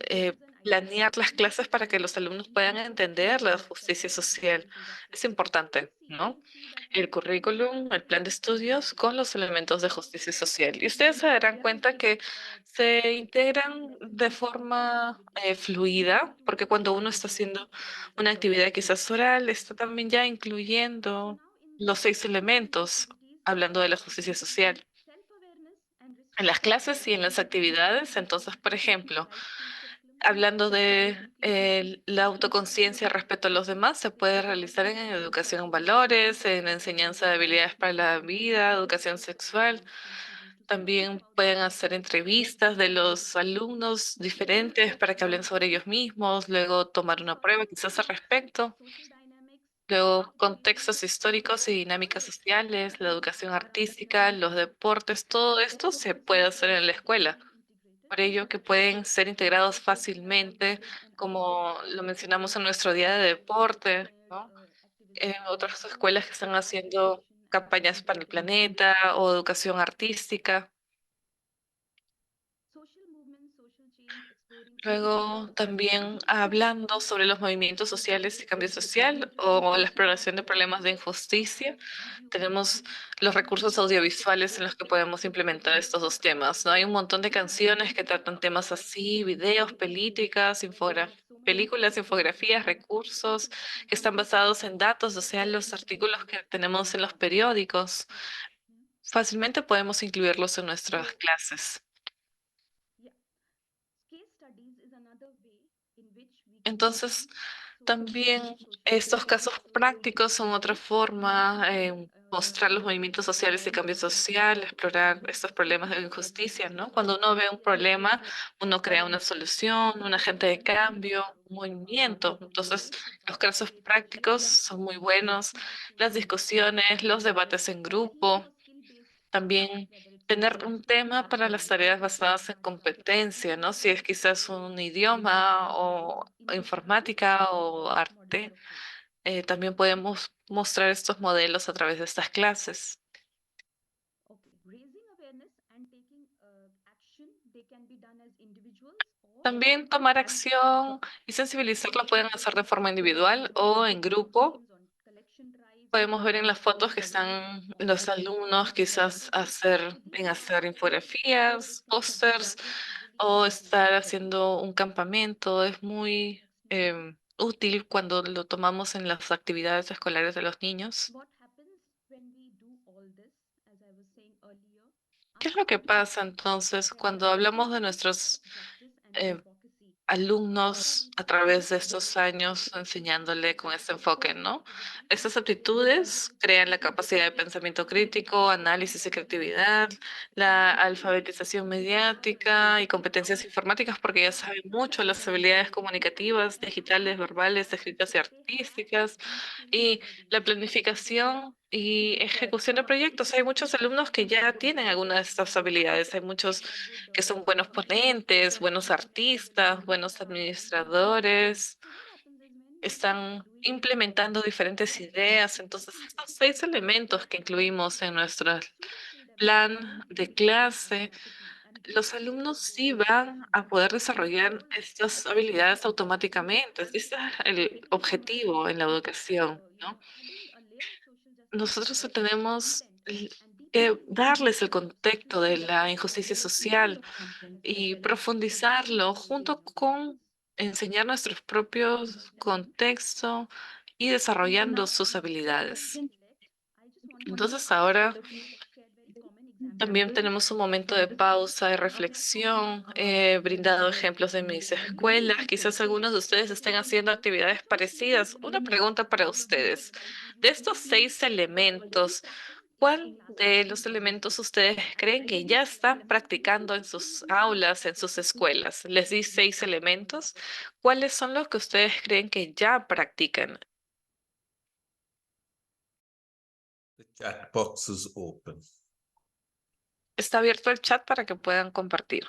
planear las clases para que los alumnos puedan entender la justicia social. Es importante, ¿no? El currículum, el plan de estudios con los elementos de justicia social. Y ustedes se darán cuenta que se integran de forma fluida, porque cuando uno está haciendo una actividad quizás oral, está también ya incluyendo los 6 elementos, hablando de la justicia social en las clases y en las actividades. Entonces, por ejemplo, hablando de la autoconciencia respecto a los demás, se puede realizar en educación en valores, en enseñanza de habilidades para la vida, educación sexual. También pueden hacer entrevistas de los alumnos diferentes para que hablen sobre ellos mismos, luego tomar una prueba quizás al respecto. Luego, contextos históricos y dinámicas sociales, la educación artística, los deportes, todo esto se puede hacer en la escuela. Por ello que pueden ser integrados fácilmente, como lo mencionamos en nuestro día de deporte, ¿no? En otras escuelas que están haciendo campañas para el planeta o educación artística. Luego también hablando sobre los movimientos sociales y cambio social o la exploración de problemas de injusticia, tenemos los recursos audiovisuales en los que podemos implementar estos 2 temas, ¿no? Hay un montón de canciones que tratan temas así, videos, películas, infografías, recursos que están basados en datos, o sea, los artículos que tenemos en los periódicos. Fácilmente podemos incluirlos en nuestras clases. Entonces, también estos casos prácticos son otra forma, mostrar los movimientos sociales y cambio social, explorar estos problemas de injusticia, ¿no? Cuando uno ve un problema, uno crea una solución, un agente de cambio, un movimiento. Entonces, los casos prácticos son muy buenos, las discusiones, los debates en grupo. También tener un tema para las tareas basadas en competencia, ¿no? Si es quizás un idioma o informática o arte, también podemos mostrar estos modelos a través de estas clases. También tomar acción y sensibilizarla pueden hacer de forma individual o en grupo. Podemos ver en las fotos que están los alumnos quizás hacer infografías, pósters o estar haciendo un campamento. Es muy útil cuando lo tomamos en las actividades escolares de los niños. ¿Qué es lo que pasa entonces cuando hablamos de nuestros eh, alumnos a través de estos años enseñándole con este enfoque, ¿no? Estas aptitudes crean la capacidad de pensamiento crítico, análisis y creatividad, la alfabetización mediática y competencias informáticas porque ya saben mucho las habilidades comunicativas, digitales, verbales, escritas y artísticas y la planificación y ejecución de proyectos. Hay muchos alumnos que ya tienen algunas de estas habilidades. Hay muchos que son buenos ponentes, buenos artistas, buenos administradores. Están implementando diferentes ideas. Entonces, estos 6 elementos que incluimos en nuestro plan de clase, los alumnos sí van a poder desarrollar estas habilidades automáticamente. Ese es el objetivo en la educación, ¿no? Nosotros tenemos darles el contexto de la injusticia social y profundizarlo junto con enseñar nuestros propios contextos y desarrollando sus habilidades. Entonces ahora también tenemos un momento de pausa, de reflexión. He brindado ejemplos de mis escuelas. Quizás algunos de ustedes estén haciendo actividades parecidas. Una pregunta para ustedes. De estos 6 elementos, ¿cuál de los elementos ustedes creen que ya están practicando en sus aulas, en sus escuelas? Les di 6 elementos. ¿Cuáles son los que ustedes creen que ya practican? The chat box is open. Está abierto el chat para que puedan compartir.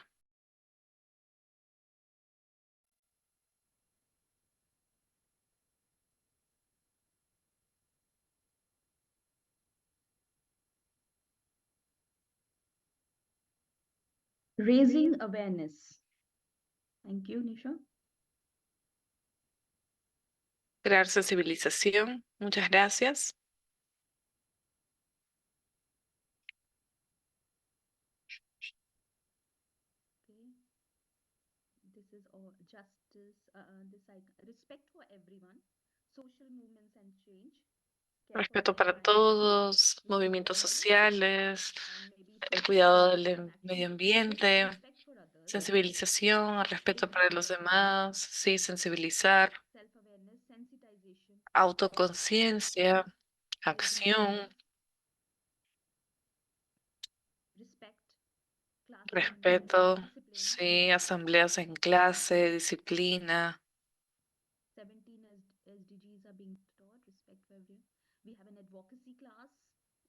Raising awareness. Thank you, Nisha. Crear sensibilización. Muchas gracias. Okay. This is all justice, respect for everyone, social movements and change. care for Respeto the para environment, todos, respect for movimientos others, sociales, and maybe el social cuidado justice del medio activism. ambiente, Respect for others, sensibilización, el respeto para los demás, sí, sensibilizar, self-awareness, sensitization, autoconciencia, acción, organization, respect, classroom respeto, environment, discipline. sí, asambleas en clase, disciplina. 17 SDGs are being taught, respect for everyone. We have an advocacy class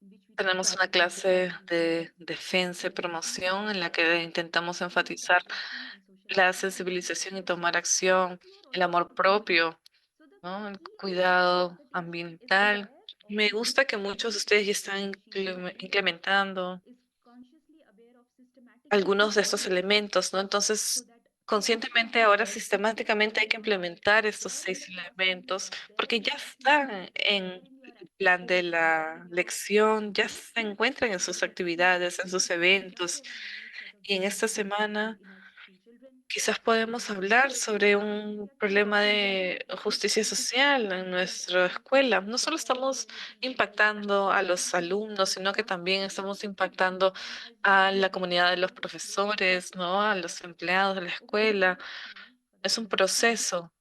in which we talk Tenemos una about clase advocacy, de defensa y promoción en la que intentamos enfatizar participation and social la activism. sensibilización y tomar acción, You are el also amor propio, so the ¿no? El key cuidado the teacher is ambiental. aware of Me gusta que systematic muchos de abuse. ustedes ya están She is aware implementando is consciously aware of systematic algunos abuse de estos elementos, ¿no? so Entonces, that conscientemente ahora she can sistemáticamente hay que implementar estos there in the 6 elementos classroom, there porque in ya your teaching están method, en there in your el plan de there la in your lección, ya se encuentran en sus actividades, en sus just eventos. a nice set of Y en esta behaviors semana in our children. quizás podemos hablar sobre un We are talking problema about de justicia social en nuestra escuela. No solo estamos impactando a los alumnos, sino que también estamos impactando a la comunidad de los profesores, ¿no? A los empleados de la escuela. Es un proceso.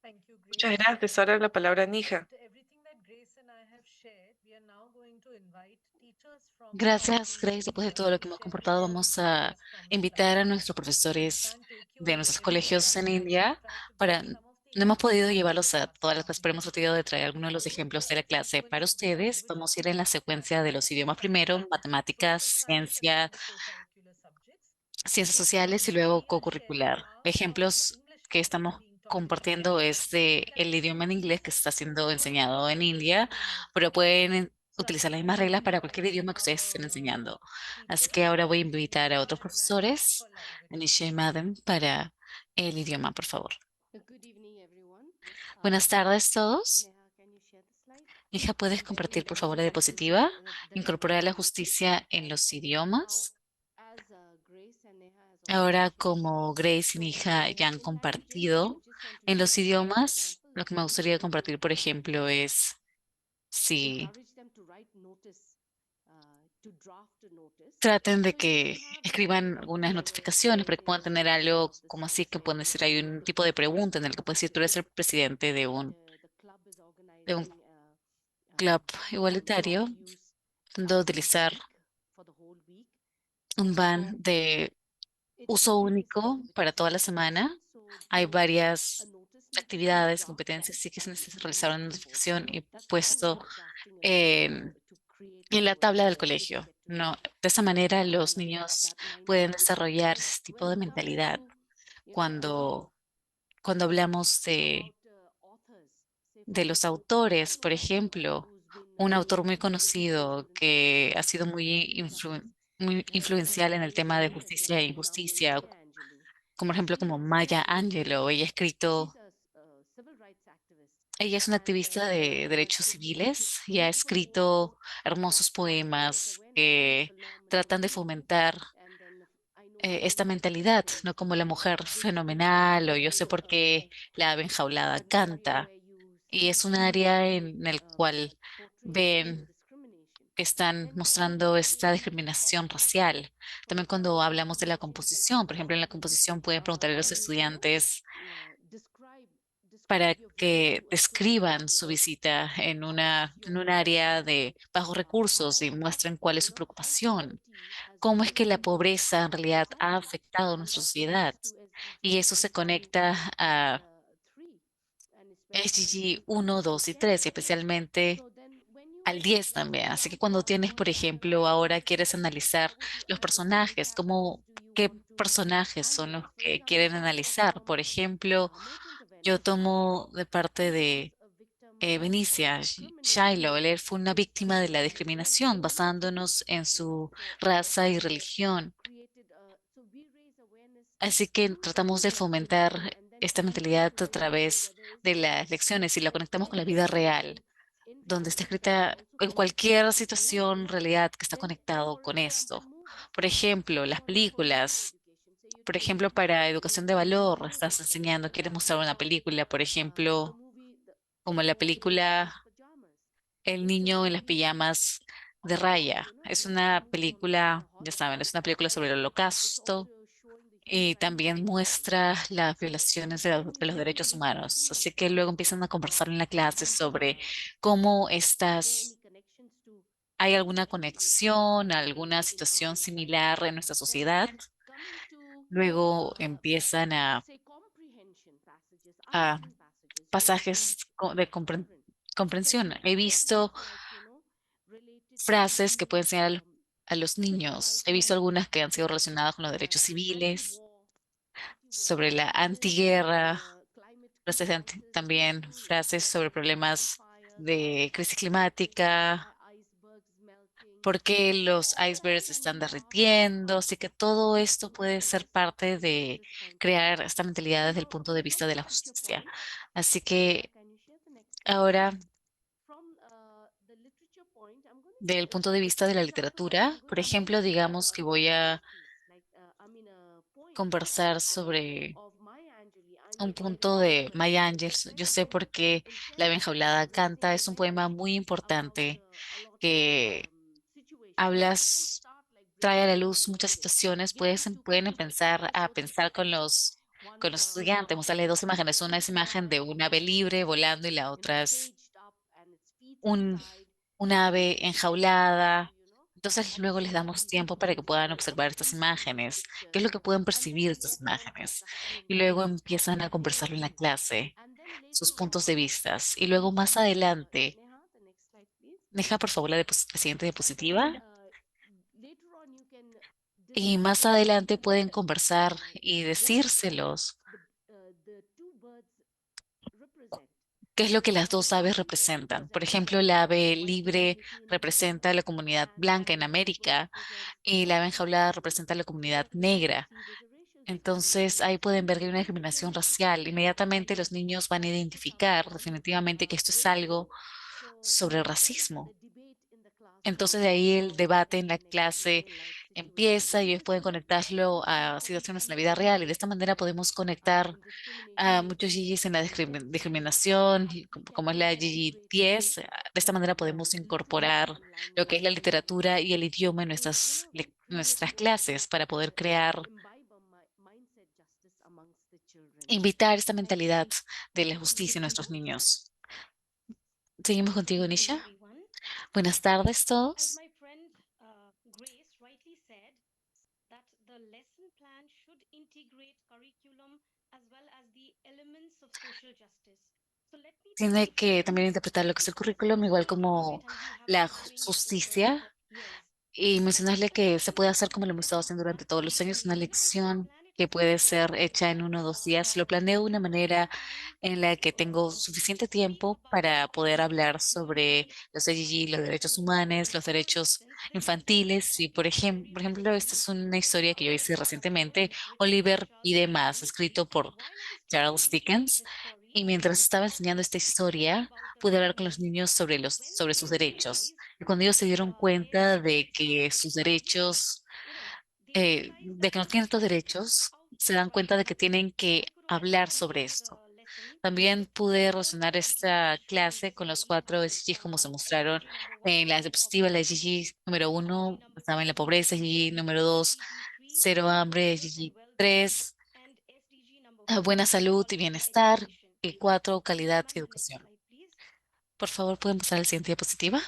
Thank you, Muchas Grace. gracias. Ahora la palabra Nija. After everything that Grace and I have shared, we are now going to invite teachers from the Gracias, countries Grace. to Después de todo lo que hemos share compartido, their vamos a experiences from the invitar a classroom. nuestros We'll profesores try and take you de into nuestros different colegios en classrooms and India try to para... give some of the No hemos podido examples llevarlos a from todas las our clases, pero hemos tratado de traer algunos de los ejemplos de la clase para ustedes. Vamos a ir en la secuencia de los idiomas primero, matemáticas, ciencia, ciencias sociales y luego co-curricular. Ejemplos que estamos compartiendo es de el idioma en inglés que está siendo enseñado en India, pero pueden utilizar las mismas reglas para cualquier idioma que ustedes estén enseñando. Así que ahora voy a invitar a otros profesores, Anisha y Madam, para el idioma, por favor. Good evening, everyone. Buenas tardes todos. Neha, can you share the slide? Hija, ¿puedes compartir, por favor, la diapositiva? Incorporar la justicia en los idiomas. As Grace and Neha has Ahora, already shared, como Grace y Nija ya han compartido en los idiomas, lo que me gustaría compartir, por ejemplo, es si encourage them to write notice, to draft a notice. traten de So you que can have escriban algunas notificaciones para que puedan tener algo como así, que pueden decir, hay un tipo de pregunta en el que puedes decir, tú eres el presidente the club is de un organizing club ban igualitario, of use de utilizar for the whole week. un ban de uso único para toda la semana. Hay varias actividades, competencias, sí que se necesita realizar una notificación y puesto en la tabla del colegio. No, de esa manera los niños pueden desarrollar ese tipo de mentalidad cuando, cuando hablamos de los autores, por ejemplo, un autor muy conocido que ha sido muy influencial en el tema de justicia e injusticia, como por ejemplo como Maya Angelou. Ella ha escrito Ella es una activista de derechos civiles y ha escrito hermosos poemas que tratan de fomentar esta mentalidad, no como la mujer fenomenal o yo sé por qué la ave enjaulada canta. Y es un área en el cual ven que están mostrando esta discriminación racial. También cuando hablamos de la composición, por ejemplo, en la composición pueden preguntarle a los estudiantes para que describan su visita en un área de bajos recursos y muestren cuál es su preocupación, cómo es que la pobreza en realidad ha afectado a nuestra sociedad. Y eso se conecta a SDG 1, 2 y 3, y especialmente al 10 también. Así que cuando tienes, por ejemplo, ahora quieres analizar los personajes, qué personajes son los que quieren analizar. Por ejemplo, yo tomo de parte de Benicia, Shiloh, él fue una víctima de la discriminación basándonos en su raza y religión. Así que tratamos de fomentar esta mentalidad a través de las lecciones y la conectamos con la vida real, donde está escrita en cualquier situación, realidad que está conectado con esto. Por ejemplo, las películas. Por ejemplo, para educación de valor, estás enseñando, quieres mostrar una película, por ejemplo, como la película El niño en las pijamas de Raya. Es una película, ya saben, es una película sobre el holocausto y también muestra las violaciones de los derechos humanos. Así que luego empiezan a conversar en la clase sobre cómo hay alguna conexión, alguna situación similar en nuestra sociedad. Luego empiezan a pasajes de comprensión. He visto frases que pueden enseñar a los niños. He visto algunas que han sido relacionadas con los derechos civiles, sobre la antiguerra, frases también frases sobre problemas de crisis climática, por qué los icebergs están derritiendo. Así que todo esto puede ser parte de crear esta mentalidad desde el punto de vista de la justicia. Así que ahora, del punto de vista de la literatura, por ejemplo, digamos que voy a conversar sobre un punto de Maya Angelou. Yo sé por qué La ave enjaulada canta. Es un poema muy importante que hablas, trae a la luz muchas situaciones. Pueden empezar a pensar con los estudiantes, mostrarles dos imágenes. Una es imagen de un ave libre volando y la otra es un, un ave enjaulada. Entonces luego les damos tiempo para que puedan observar estas imágenes, qué es lo que pueden percibir de estas imágenes. Y luego empiezan a conversarlo en la clase, sus puntos de vista. Y luego más adelante, deja por favor la siguiente diapositiva. Y más adelante pueden conversar y decírselos qué es lo que las dos aves representan. Por ejemplo, el ave libre representa a la comunidad blanca en América y la ave enjaulada representa a la comunidad negra. Entonces ahí pueden ver que hay una discriminación racial. Inmediatamente los niños van a identificar definitivamente que esto es algo sobre el racismo. Entonces de ahí el debate en la clase empieza y ellos pueden conectarlo a situaciones en la vida real y de esta manera podemos conectar a muchos GGs en la discriminación, y como es la GG 10. De esta manera podemos incorporar lo que es la literatura y el idioma en nuestras clases para poder crear, invitar esta mentalidad de la justicia en nuestros niños. Seguimos contigo, Evening, Nisha. everyone. Buenas tardes As todos. my friend Grace rightly said, that the lesson plan should integrate curriculum as well as the elements of social justice. So let me tell Tiene you que here, también interpretar lo que es el currículum, igual como and you have la been doing it for justicia, years. y mencionarle The que se lesson puede hacer plan como lo hemos estado haciendo durante must todos los años, una integrate, and lección plan it que in such puede a way ser hecha en 1 o 2 días. Lo planeo de una manera en la que tengo suficiente speak tiempo about para poder hablar sobre human los AGG, los derechos rights, humanos, los for derechos instance, there is a infantiles. Y concept por very ejemplo, esta es una historia que yo hice recientemente, written by Oliver Charles y demás, Dickens. escrito por While I was Charles studying Dickens. history, Y mientras estaba enseñando esta historia, pude hablar con los niños sobre sus derechos. Y cuando ellos se dieron cuenta de que sus derechos, de que no tienen estos derechos, se dan cuenta de que tienen que hablar sobre esto. También pude relacionar esta clase con los 4 SDGs como se mostraron en la diapositiva. La SDG número 1 estaba en la pobreza, SDG número 2, cero hambre, SDG 3, buena salud y bienestar, y 4, calidad y educación. Por favor, ¿pueden pasar a la siguiente diapositiva?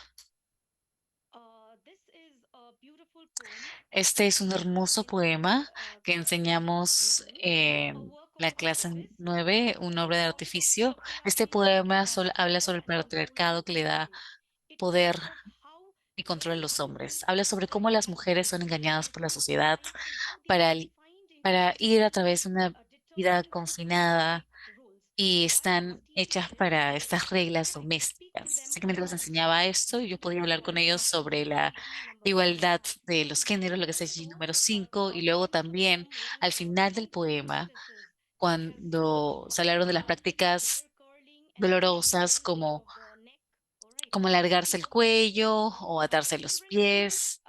Este es un hermoso poema que enseñamos en la clase 9, una obra de artificio. Este poema habla sobre el patriarcado que le da poder y control a los hombres. Habla sobre cómo las mujeres son engañadas por la sociedad para, para ir a través de una vida confinada y están hechas para estas reglas domésticas. Así que mientras les enseñaba esto, yo podía hablar con ellos sobre la igualdad de los géneros, lo que es el número 5, y luego también al final del poema, cuando se hablaron de las prácticas dolorosas como alargarse el cuello o atarse los pies.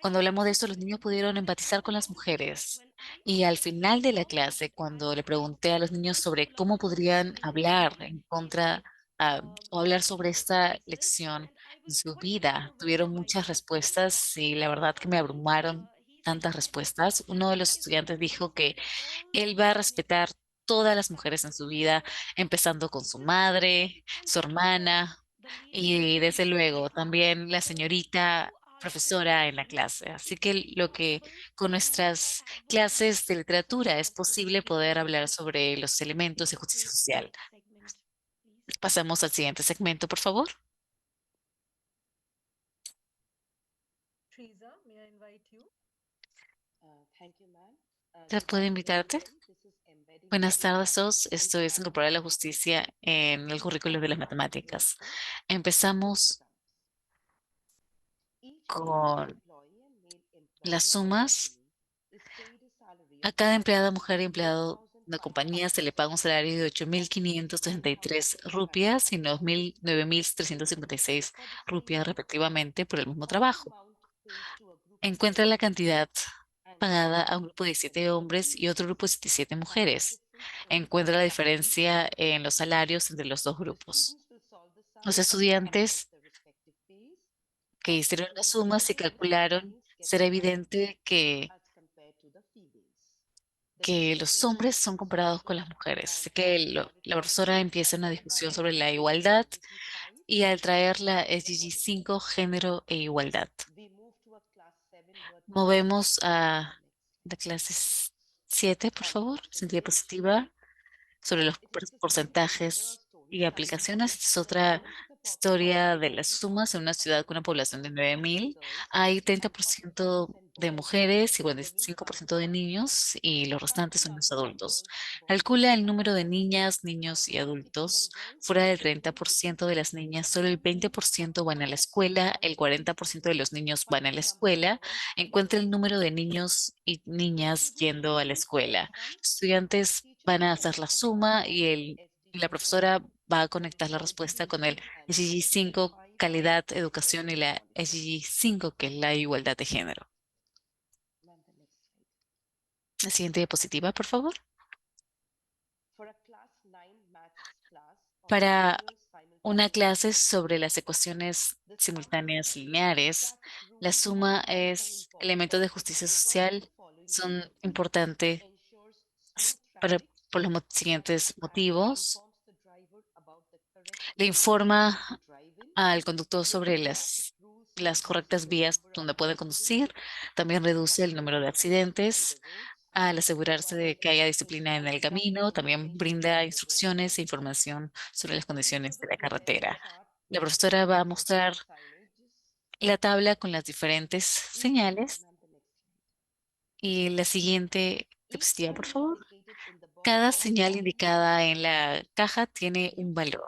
Cuando hablamos de esto, los niños pudieron empatizar con las mujeres. Y al final de la clase, cuando le pregunté a los niños sobre cómo podrían hablar en contra o hablar sobre esta lección en su vida, tuvieron muchas respuestas y la verdad que me abrumaron tantas respuestas. Uno de los estudiantes dijo que él va a respetar todas las mujeres en su vida, empezando con su madre, su hermana y desde luego también la señorita profesora en la clase. Así que lo que con nuestras clases de literatura es posible poder hablar sobre los elementos de justicia social. Pasamos al siguiente segmento, por favor. Teresa, may I invite you? Thank you, ma'am. ¿Ya puedo invitarte? Buenas tardes a todos. Esto es incorporar la justicia en el currículo de las matemáticas. Empezamos con las sumas. A cada empleada mujer y empleado de compañía se le paga un salario de 8.533 rupias y 9.356 rupias respectivamente por el mismo trabajo. Encuentra la cantidad pagada a un grupo de 7 hombres y otro grupo de 17 mujeres. Encuentra la diferencia en los salarios entre los dos grupos. Los estudiantes que hicieron las sumas y calcularon, será evidente que los hombres son comparados con las mujeres. Así que la profesora empieza una discusión sobre la igualdad y al traer la SDG 5, género e igualdad. Movemos a la clase 7, por favor, siguiente diapositiva, sobre los porcentajes y aplicaciones. Esta es otra historia de las sumas en una ciudad con una población de 9.000. Hay 30% de mujeres y 45% de niños y los restantes son los adultos. Calcula el número de niñas, niños y adultos. Fuera del 30% de las niñas, solo el 20% van a la escuela, el 40% de los niños van a la escuela. Encuentra el número de niños y niñas yendo a la escuela. Los estudiantes van a hacer la suma y la profesora va a conectar la respuesta con el SDG 5, calidad, educación, y la SDG 5, que es la igualdad de género. La siguiente diapositiva, por favor. Para una clase sobre las ecuaciones simultáneas lineares, la suma es elementos de justicia social, son importantes por los siguientes motivos. Le informa al conductor sobre las correctas vías donde puede conducir. También reduce el número de accidentes al asegurarse de que haya disciplina en el camino. También brinda instrucciones e información sobre las condiciones de la carretera. La profesora va a mostrar la tabla con las diferentes señales. Y la siguiente diapositiva, por favor. Cada señal indicada en la caja tiene un valor.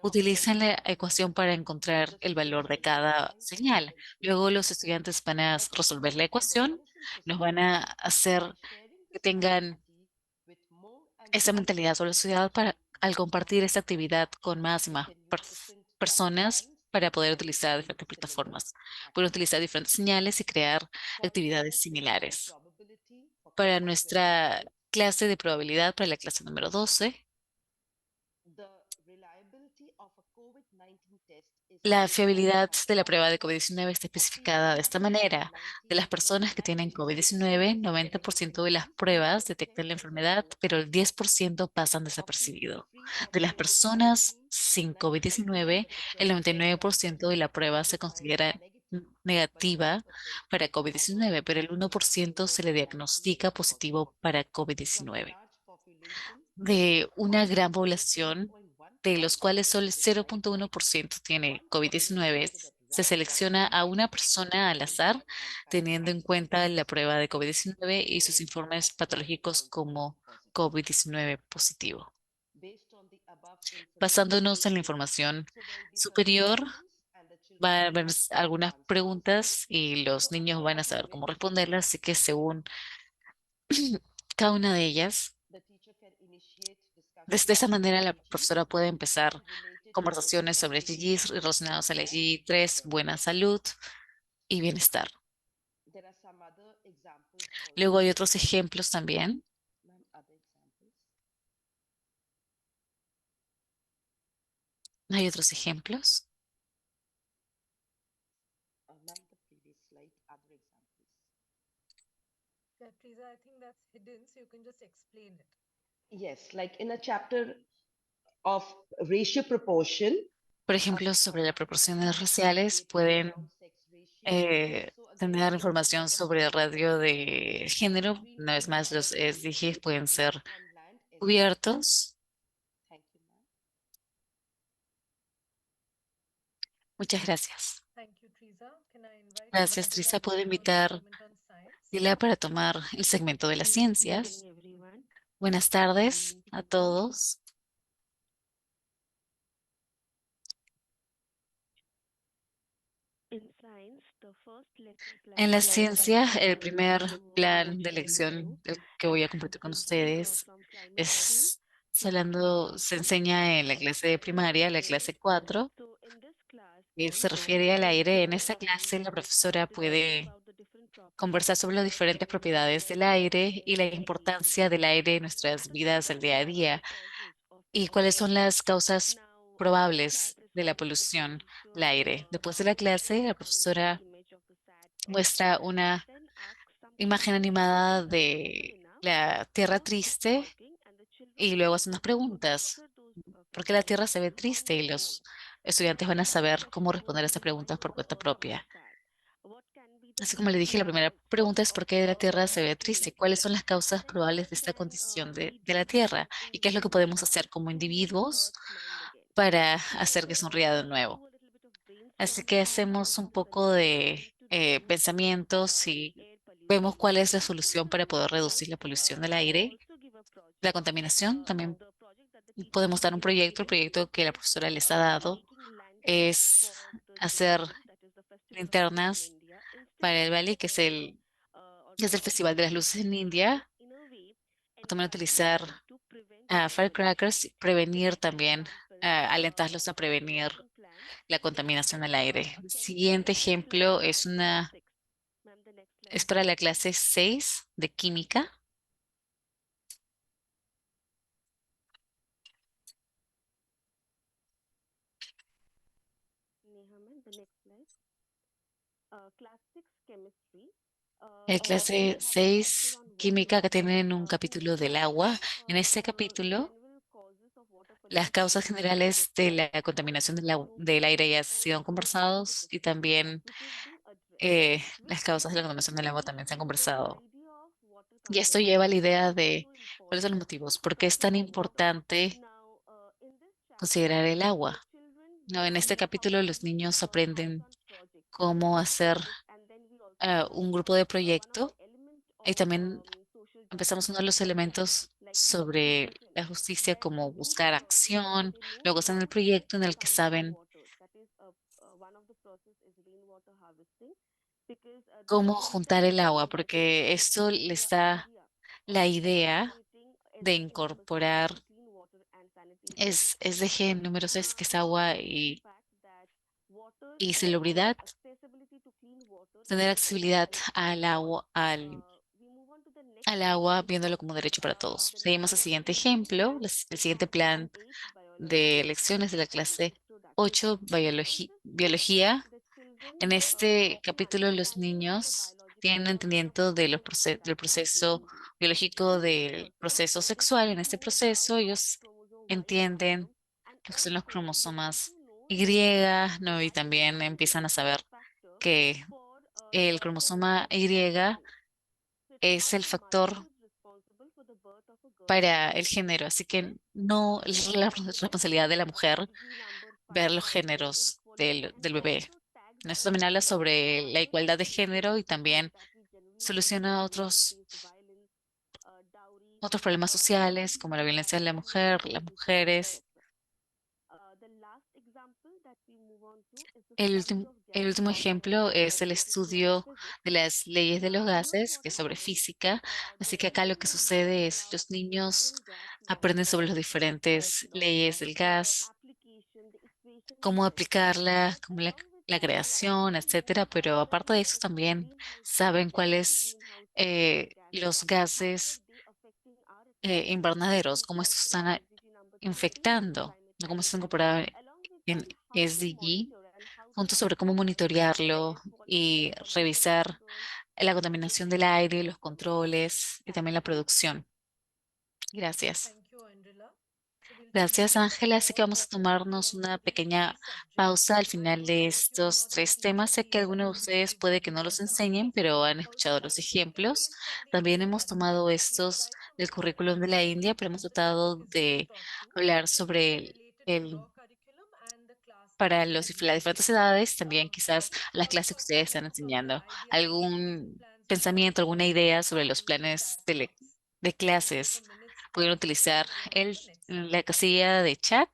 Utilizan la ecuación para encontrar el valor de cada señal. Luego los estudiantes van a resolver la ecuación, nos van a hacer que tengan esa mentalidad sobre la sociedad al compartir esta actividad con más y más personas para poder utilizar diferentes plataformas, poder utilizar diferentes señales y crear actividades similares. Para nuestra clase de probabilidad, para la clase número 12, la fiabilidad de la prueba de COVID-19 está especificada de esta manera. De las personas que tienen COVID-19, 90% de las pruebas detectan la enfermedad, pero el 10% pasan desapercibido. De las personas sin COVID-19, el 99% de la prueba se considera negativa para COVID-19, pero el 1% se le diagnostica positivo para COVID-19. De una gran población, de los cuales solo el 0.1% tiene COVID-19, se selecciona a una persona al azar, teniendo en cuenta la prueba de COVID-19 y sus informes patológicos como COVID-19 positivo. Basándonos en la información superior, va a haber algunas preguntas y los niños van a saber cómo responderlas, así que según cada una de ellas, desde esa manera, la profesora puede empezar conversaciones sobre SDGs relacionados a la SDG 3, buena salud y bienestar. Luego hay otros ejemplos también. Hay otros ejemplos. Yeah, Teresa, I think that's hidden, so you can just explain it. Yes, like in a chapter of ratio proportion. Por ejemplo, sobre las proporciones raciales, pueden tener información sobre el radio de género. Una vez más, los SDGs pueden ser cubiertos. Muchas gracias. Thank you, Teresa. Can I invite Gracias, Adila Trisa. to Puedo take on the invitar segment on science? a Dila para tomar el segmento de las ciencias. Buenas tardes a todos. En la ciencia, el primer plan de lección que voy a compartir con ustedes es hablando, se enseña en la clase de primaria, la clase 4, y se refiere al aire. En esta clase, la profesora puede conversar sobre las diferentes propiedades del aire y la importancia del aire en nuestras vidas del día a día y cuáles son las causas probables de la polución del aire. Después de la clase, la profesora muestra una imagen animada de la Tierra triste y luego hace unas preguntas. ¿Por qué la Tierra se ve triste? Y los estudiantes van a saber cómo responder a estas preguntas por cuenta propia. Así como le dije, la primera pregunta es ¿por qué la Tierra se ve triste? ¿Cuáles son las causas probables de esta condición de la Tierra? ¿Y qué es lo que podemos hacer como individuos para hacer que sonría de nuevo? Así que hacemos un poco de pensamientos y vemos cuál es la solución para poder reducir la polución del aire, la contaminación. También podemos dar un proyecto. El proyecto que la profesora les ha dado es hacer linternas para el Bali, que es el Festival de las Luces en India. También utilizar firecrackers, y prevenir también, alentarlos a prevenir la contaminación al aire. El siguiente ejemplo es para la clase 6 de química. El clase 6 química que tienen un capítulo del agua. En este capítulo, las causas generales de la contaminación del aire ya han sido conversados y también las causas de la contaminación del agua también se han conversado. Y esto lleva a la idea de cuáles son los motivos, por qué es tan importante considerar el agua. No, en este capítulo los niños aprenden cómo hacer un grupo de proyecto y también empezamos uno de los elementos sobre la justicia, como buscar acción. Luego están el proyecto en el que saben cómo juntar el agua, porque esto les da la idea de incorporar es de G número 6, que es agua y salubridad, tener accesibilidad al agua, viéndolo como derecho para todos. Seguimos al siguiente ejemplo, el siguiente plan de lecciones de la clase 8, biología. En este capítulo, los niños tienen entendimiento de del proceso biológico, del proceso sexual. En este proceso, ellos entienden lo que son los cromosomas Y, ¿no? Y también empiezan a saber que el cromosoma Y es el factor para el género, así que no es la responsabilidad de la mujer ver los géneros del bebé. Esto también habla sobre la igualdad de género y también soluciona otros problemas sociales como la violencia de la mujer, las mujeres. El último ejemplo es el estudio de las leyes de los gases, que es sobre física. Así que acá lo que sucede es los niños aprenden sobre las diferentes leyes del gas, cómo aplicarla, la creación, etcétera. Pero aparte de eso también saben cuáles los gases invernaderos, cómo estos están infectando, ¿no? Cómo se incorporado en SDG, puntos sobre cómo monitorearlo y revisar la contaminación del aire, los controles y también la producción. Gracias. Thank you, Angela. So we'll Gracias, continue Ángela. with Así que more vamos a questions tomarnos related una to pequeña every subject. pausa al I final know de all of you estos have tres completed temas. Sé que the algunos de ustedes puede que no los extracurricular enseñen, tasks. pero han escuchado Also, los if you ejemplos. face some También repeat hemos tomado questions, please estos write them del in the currículum de comments la India, pero hemos and the topic tratado is being de taught to. hablar It will be sobre related to el your curriculum and the class that para you will be las taking. diferentes edades, también So quizás just a las clases also que a ustedes quick están note of the enseñando. idea of lesson ¿Algún plans pensamiento, alguna worksheets idea sobre los and the planes chat box. de We'll take a clases? minute's Pueden pause and utilizar carry on with the next la subject. casilla de chat.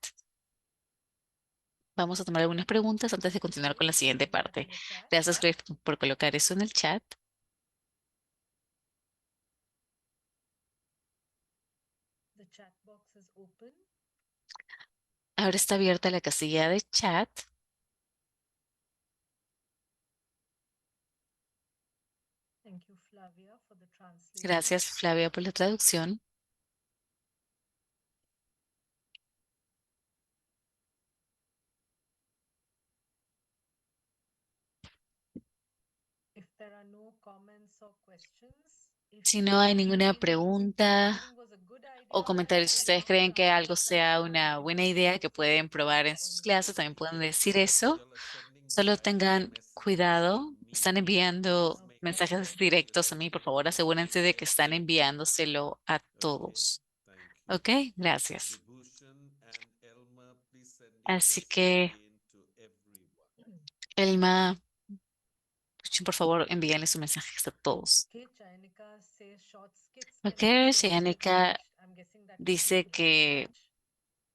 Vamos a tomar algunas preguntas antes de continuar con la Please siguiente type that parte. in the chat. Gracias, Greg, por colocar eso en el chat. The chat box is open. Ahora está abierta la casilla de chat. Thank you, Flavia, for the translation. Gracias, Flavia, por la traducción. If there are no comments or questions, if Si you no hay think ninguna this pregunta training was a good o idea, comentarios, si you ustedes can creen que start algo sea discussing una in buena the idea que post it pueden probar en on sus your clases, también pueden screen. decir eso. Solo tengan cuidado. Están enviando Okay. mensajes directos a mí. Por favor, asegúrense de que están enviándoselo a todos. Ok, gracias. Así que, Elma, por favor, envíenle sus mensajes a todos. Okay, Chaynika says short skits Ok, can also be Shayanika arranged. I'm guessing that means you dice could add a que sketch.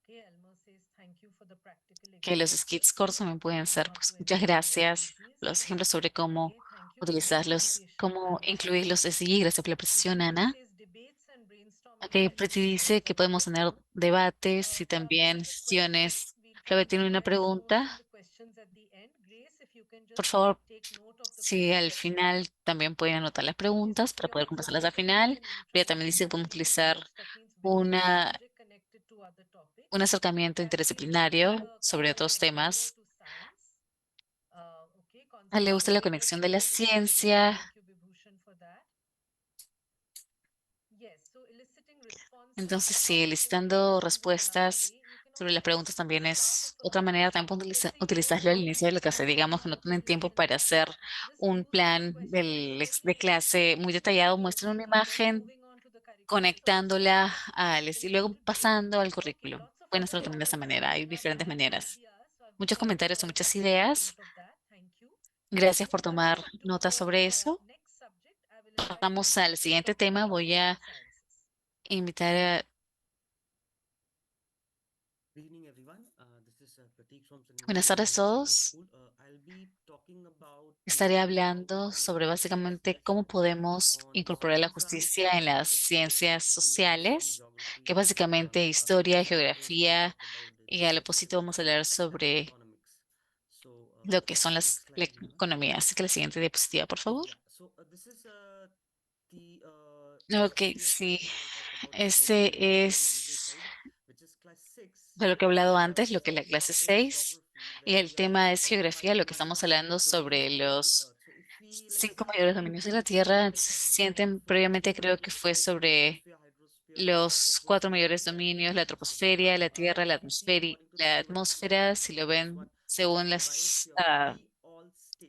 Okay, Elmo says thank you for the practical los examples skits cortos también pueden on ser. how Pues, to muchas embed the gracias. SDGs. Los ejemplos sobre cómo Okay, thank you. Good utilizarlos, appreciation, cómo Anna. incluir los SDG. Gracias por la Okay, precisión, Pretty Ana. says debates and brainstorming Ok, Pretty sessions can dice also que be podemos good. tener debates y Flavia también has a question. sesiones. We'll Flavia come to tiene una Grace only in pregunta. the questions at the end. Grace, if you can Por just favor, take note of the si al questions. final también pueden anotar las Okay, so preguntas para poder Priya conversarlas al says we final. can Priya también dice que podemos interdisciplinary utilizar approach. That means within the una, subject connected to other topics. un acercamiento Catherine says interdisciplinario sobre otros agriculture temas. to science. Okay, A él le concepts gusta la related conexión to de la this is very good. ciencia. Thank you, Vibhushan, for that. Yes, so eliciting responses Entonces, sí, also can be listando done with another respuestas way. You can sobre las also preguntas at también the start es of the otra manera. También workshop, pueden let's say you utilizarlo al have inicio de la clase. Digamos que no tienen tiempo para hacer just un use that plan question and then de just clase muy detallado. discuss Muestren una it and then imagen moving on to the curriculum. So this is conectándola also y luego related to it. pasando al Okay, currículum. lots of Pueden other hacerlo también de esa comments manera. Hay coming up, diferentes lots of maneras. ideas. So I hope Muchos you comentarios o have muchas taken ideas. note of that. Thank you. Gracias por Okay, coming tomar on to notas sobre the eso. next subject, I will invite Vamos al Pratik to siguiente talk tema. about Voy social a sciences. invitar a Good evening, everyone. This is Pratik from St. Buenas Vincent de tardes a Paul Global todos. School. I'll be talking about Estaré how we hablando can sobre focus básicamente cómo lesson podemos on incorporar la social science justicia en las related to ciencias basically history, sociales. que es básicamente historia, geografía, y al oposito vamos a hablar sobre lo que son la economía. Así que la siguiente diapositiva, por favor. Ok, sí. Este es de lo que he hablado antes, lo que es la clase 6. Y el tema es geografía, lo que estamos hablando sobre los 5 mayores dominios de la Tierra. Sienten, previamente creo que fue sobre los 4 mayores dominios, la troposfera, la Tierra, la atmósfera, si lo ven según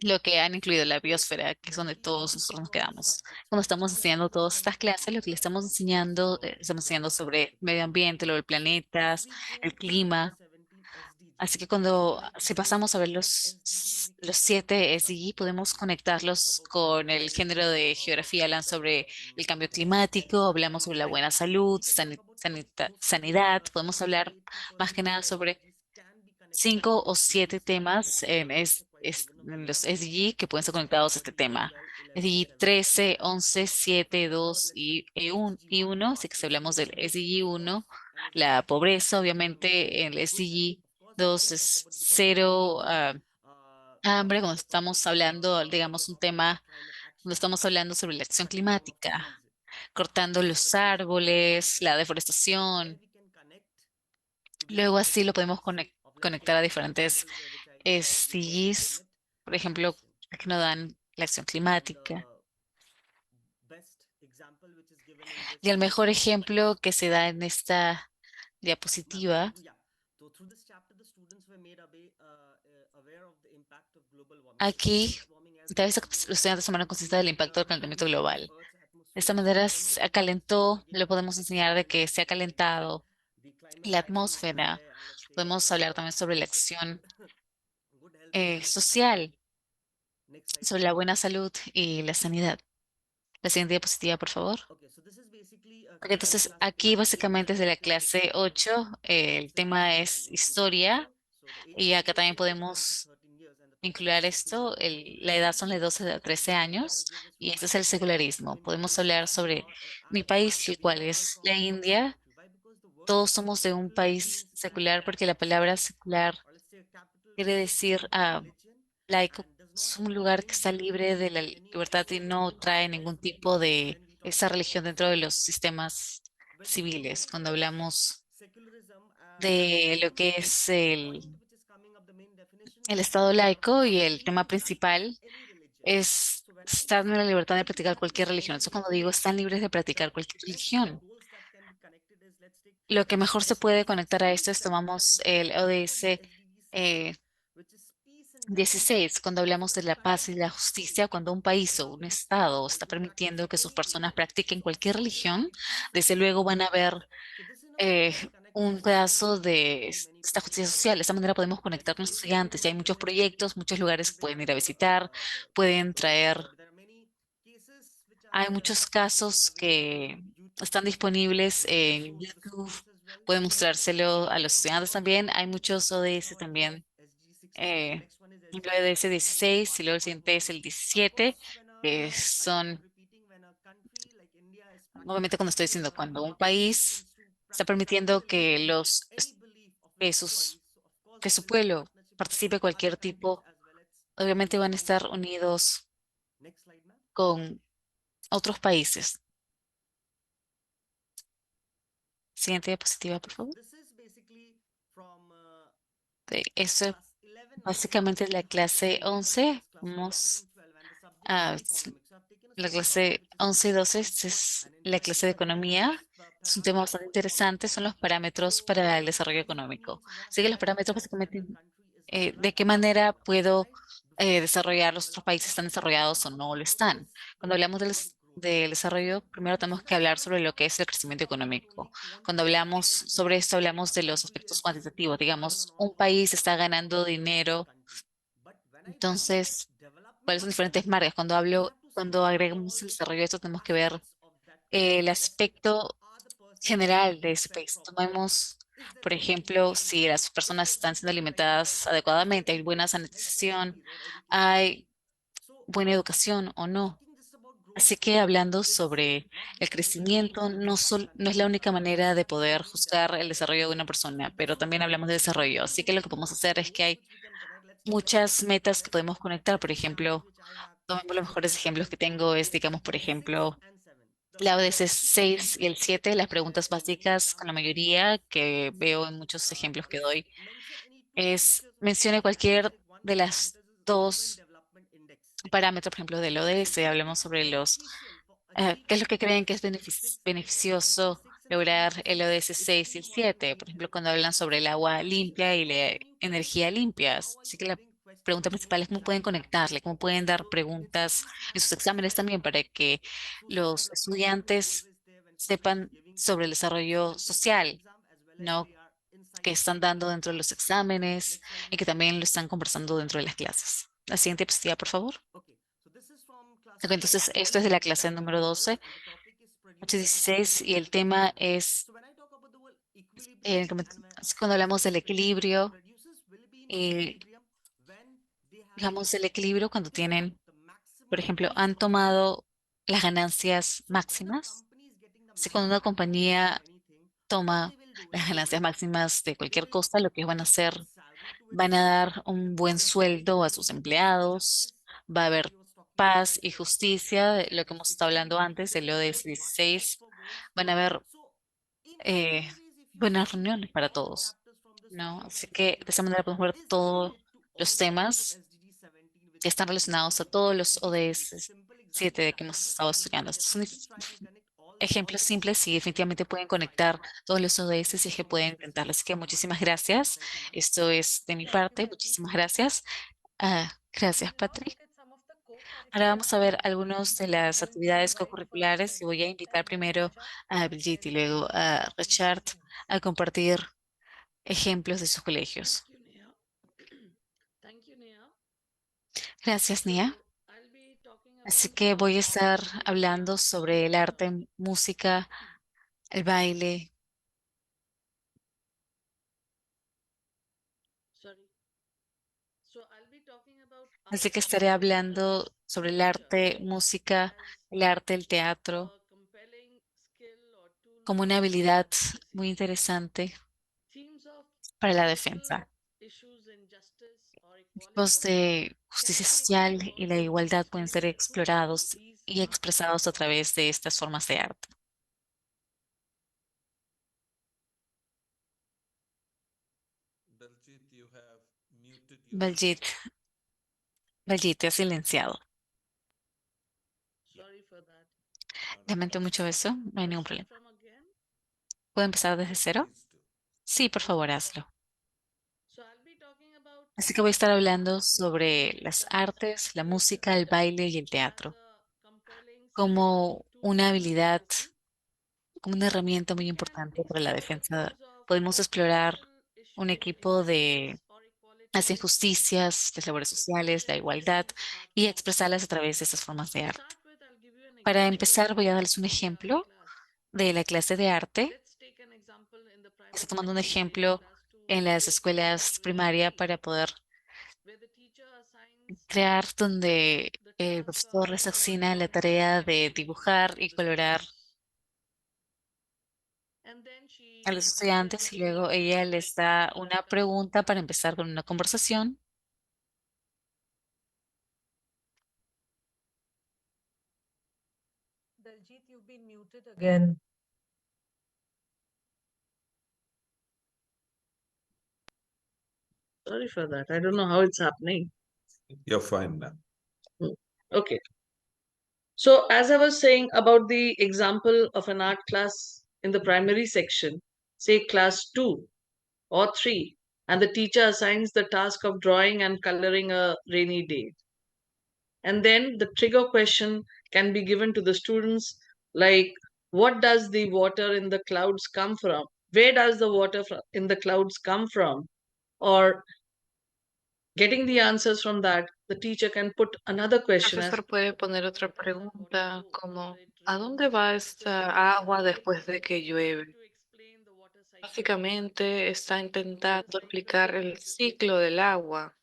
lo que han incluido la biosfera, que es donde todos nosotros nos quedamos. Cuando estamos enseñando todas estas clases, lo que le estamos enseñando sobre medio ambiente, lo de planetas, el clima. Así que si pasamos a ver los 7 SDG, podemos conectarlos con el género de geografía. Hablan sobre el cambio climático, hablamos sobre la buena salud, sanidad. Podemos hablar más que nada sobre 5 o 7 temas en los SDG que pueden ser conectados a este tema. SDG 13, 11, 7, 2 y 1. Así que si hablamos del SDG 1, la pobreza, obviamente el SDG 2 es cero hambre, cuando estamos hablando, digamos, un tema, cuando estamos hablando sobre la acción climática, cortando los árboles, la deforestación. Luego así lo podemos conectar a diferentes SDGs, por ejemplo, que nos dan la acción climática. Y el mejor ejemplo que se da en esta diapositiva, aquí, tal vez los estudiantes tomaron conciencia del impacto del calentamiento global. De esta manera se acalentó, le podemos enseñar de que se ha calentado la atmósfera. Podemos hablar también sobre la acción social, sobre la buena salud y la sanidad. La siguiente diapositiva, por favor. Ok, entonces, aquí básicamente es de la clase 8. El tema es historia y acá también podemos incluir esto. La edad son de 12 a 13 años y este es el secularismo. Podemos hablar sobre mi país, el cual es la India. Todos somos de un país secular porque la palabra secular quiere decir laico. Es un lugar que está libre de la libertad y no trae ningún tipo de esa religión dentro de los sistemas civiles. Cuando hablamos de lo que es el Estado laico y el tema principal es estar en la libertad de practicar cualquier religión. Eso cuando digo están libres de practicar cualquier religión. Lo que mejor se puede conectar a esto es tomamos el ODS 16, cuando hablamos de la paz y la justicia, cuando un país o un estado está permitiendo que sus personas practiquen cualquier religión, desde luego van a ver eh, un pedazo de esta justicia social. De esta manera podemos conectar con los estudiantes. Y hay muchos proyectos, muchos lugares que pueden ir a visitar, pueden traer. Hay muchos casos que están disponibles en YouTube. Pueden mostrárselo a los estudiantes también. Hay muchos ODS también. El ODS 16 y luego el siguiente es el 17, que son, obviamente cuando estoy diciendo, cuando un país está permitiendo que que que su pueblo participe de cualquier tipo, obviamente van a estar unidos con otros países. Siguiente diapositiva, por favor. Eso básicamente es la clase 11. Vamos a la clase 11 y 12. Esta es la clase de economía. Es un tema bastante interesante. Son los parámetros para el desarrollo económico. Así que los parámetros básicamente, ¿de qué manera puedo desarrollar los otros países están desarrollados o no lo están? Cuando hablamos del desarrollo, primero tenemos que hablar sobre lo que es el crecimiento económico. Cuando hablamos sobre esto, hablamos de los aspectos cuantitativos. Digamos, un país está ganando dinero. Entonces, ¿cuáles son diferentes marcas? Cuando agregamos el desarrollo de esto, tenemos que ver el aspecto general de ese país. Tomemos, por ejemplo, si las personas están siendo alimentadas adecuadamente, hay buena sanitización, hay buena educación o no. Así que hablando sobre el crecimiento, no es la única manera de poder juzgar el desarrollo de una persona, pero también hablamos de desarrollo. Así que lo que podemos hacer es que hay muchas metas que podemos conectar. Por ejemplo, tomemos los mejores ejemplos que tengo es, digamos, por ejemplo, la ODS 6 y el 7, las preguntas básicas con la mayoría que veo en muchos ejemplos que doy, es mencione cualquier de las dos parámetros, por ejemplo, del ODS, hablemos sobre ¿qué es lo que creen que es beneficioso lograr el ODS 6 y el 7? Por ejemplo, cuando hablan sobre el agua limpia y la energía limpias. Así que la pregunta principal es cómo pueden conectarle, cómo pueden dar preguntas en sus exámenes también para que los estudiantes sepan sobre el desarrollo social, ¿no? Que están dando dentro de los exámenes y que también lo están conversando dentro de las clases. La siguiente diapositiva, por favor. Ok, entonces, esto es de la clase número 12, 816, y el tema es, así cuando hablamos del equilibrio, eh, digamos, el equilibrio cuando tienen, por ejemplo, han tomado las ganancias máximas. Si cuando una compañía toma las ganancias máximas de cualquier cosa, lo que van a hacer, van a dar un buen sueldo a sus empleados, va a haber paz y justicia, de lo que hemos estado hablando antes, el ODS 16, van a haber eh, buenas reuniones para todos, ¿no? Así que de esa manera podemos ver todos los temas que están relacionados a todos los ODS 7 de que hemos estado estudiando. Estos son ejemplos simples y definitivamente pueden conectar todos los ODS y es que pueden intentarlo. Así que muchísimas gracias. Esto es de mi parte. Muchísimas gracias. Gracias, Patrick. Ahora vamos a ver algunas de las actividades co-curriculares y voy a invitar primero a Brigitte y luego a Richard a compartir ejemplos de sus colegios. Gracias, Nia. Así que voy a estar hablando sobre el arte, música, el baile. Así que estaré hablando sobre el arte, música, el arte, el teatro, como una habilidad muy interesante para la defensa. Tipos de justicia social y la igualdad pueden ser explorados y expresados a través de estas formas de arte. Daljit, you have muted Baljit, Baljit, te has silenciado. Lamento mucho eso, no hay ningún problema. ¿Puedo empezar desde cero? Please do. Sí, por favor, hazlo. Así que voy a estar hablando sobre las artes, la música, el baile y el teatro como una habilidad, como una herramienta muy importante para la defensa. Podemos explorar un equipo de las injusticias, las labores sociales, la igualdad y expresarlas a través de esas formas de arte. Para empezar, voy a darles un ejemplo de la clase de arte. Estoy tomando un ejemplo en las escuelas primaria para poder crear donde el profesor les asigna la tarea de dibujar y colorar a los estudiantes y luego ella les da una pregunta para empezar con una conversación. Daljit, you've been muted again. Sorry for that. I don't know how it's happening. You're fine now. Okay. So, as I was saying about the example of an art class in the primary section, say class 2 or 3, and the teacher assigns the task of drawing and coloring a rainy day. And then the trigger question can be given to the students like, what does the water in the clouds come from? Where does the water in the clouds come from? Or getting the answers from that, the teacher can put another El question as profesor puede poner otra pregunta como, ¿a dónde va esta agua después de que llueve? Básicamente está intentando explicar el ciclo del agua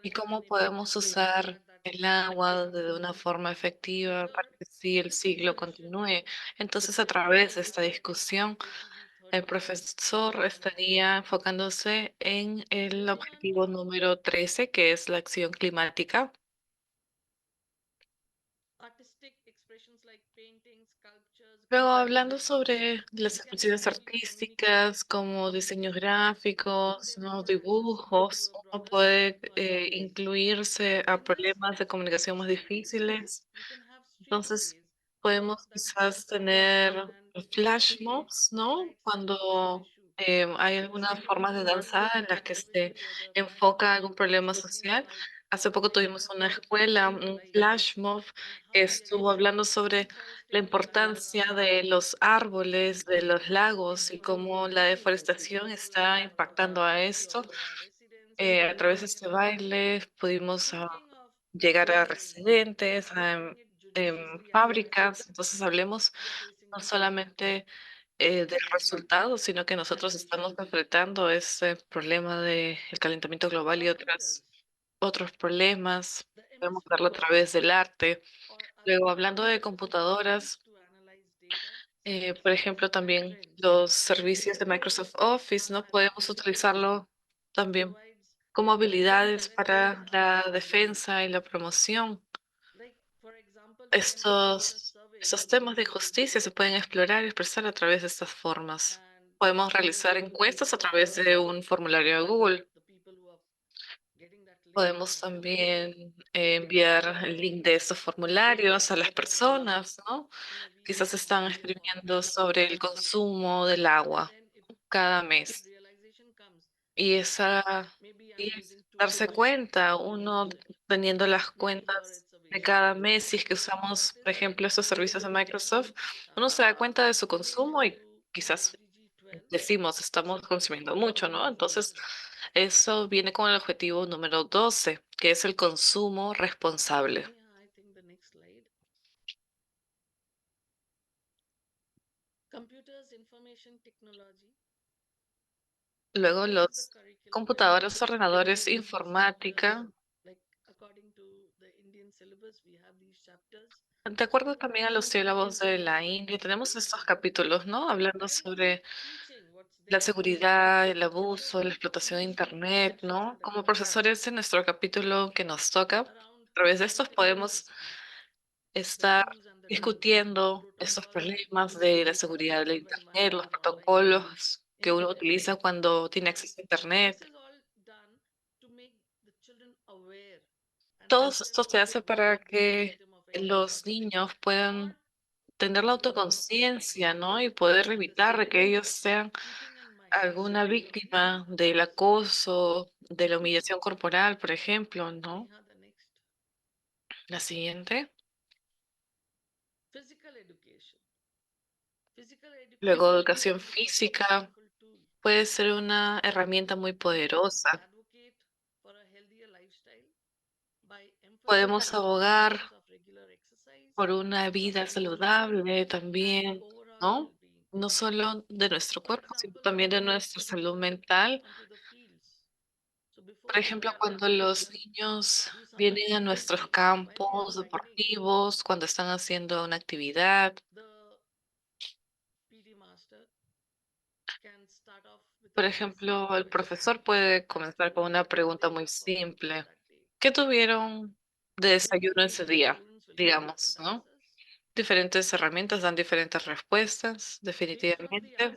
y cómo podemos usar el agua de una forma efectiva para que sí el siglo continúe. Entonces, a través de esta discusión, el profesor estaría enfocándose en el objetivo número 13, que es la acción climática. Luego, hablando sobre las expresiones artísticas como diseños gráficos, ¿no? Dibujos, uno puede incluirse a problemas de comunicación más difíciles. Entonces, podemos quizás tener flash mobs, ¿no? Cuando hay algunas formas de danza en las que se enfoca algún problema social. Hace poco tuvimos una escuela, un flash mob, que estuvo hablando sobre la importancia de los árboles, de los lagos y cómo la deforestación está impactando a esto. A través de este baile pudimos llegar a residentes, fábricas. Entonces hablemos no solamente del resultado, sino que nosotros estamos enfrentando ese problema del calentamiento global y otros problemas. Podemos verlo a través del arte. Luego, hablando de computadoras, por ejemplo, también los servicios de Microsoft Office, ¿no? Podemos utilizarlo también como habilidades para la defensa y la promoción. Estos temas de justicia se pueden explorar y expresar a través de estas formas. Podemos realizar encuestas a través de un formulario de Google. Podemos también enviar el link de estos formularios a las personas, ¿no? Quizás están escribiendo sobre el consumo del agua cada mes. Y y es darse cuenta, uno teniendo las cuentas de cada mes, si es que usamos, por ejemplo, estos servicios de Microsoft, uno se da cuenta de su consumo y quizás decimos, estamos consumiendo mucho, ¿no? Entonces, eso viene con el objetivo número 12, que es el consumo responsable. Luego, los computadores, ordenadores, informática. De acuerdo también a los sílabos de la India, tenemos estos capítulos, ¿no? Hablando sobre la seguridad, el abuso, la explotación de Internet, ¿no? Como profesores en nuestro capítulo que nos toca, a través de estos podemos estar discutiendo estos problemas de la seguridad de Internet, los protocolos que uno utiliza cuando tiene acceso a Internet. Todo esto se hace para que los niños puedan tener la autoconciencia, ¿no? Y poder evitar de que ellos sean alguna víctima del acoso, de la humillación corporal, por ejemplo, ¿no? La siguiente. Luego, educación física puede ser una herramienta muy poderosa. Podemos abogar por una vida saludable también, ¿no? No solo de nuestro cuerpo, sino también de nuestra salud mental. Por ejemplo, cuando los niños vienen a nuestros campos deportivos, cuando están haciendo una actividad, por ejemplo, el profesor puede comenzar con una pregunta muy simple. ¿Qué tuvieron de desayuno ese día? Digamos, ¿no? Diferentes herramientas dan diferentes respuestas, definitivamente.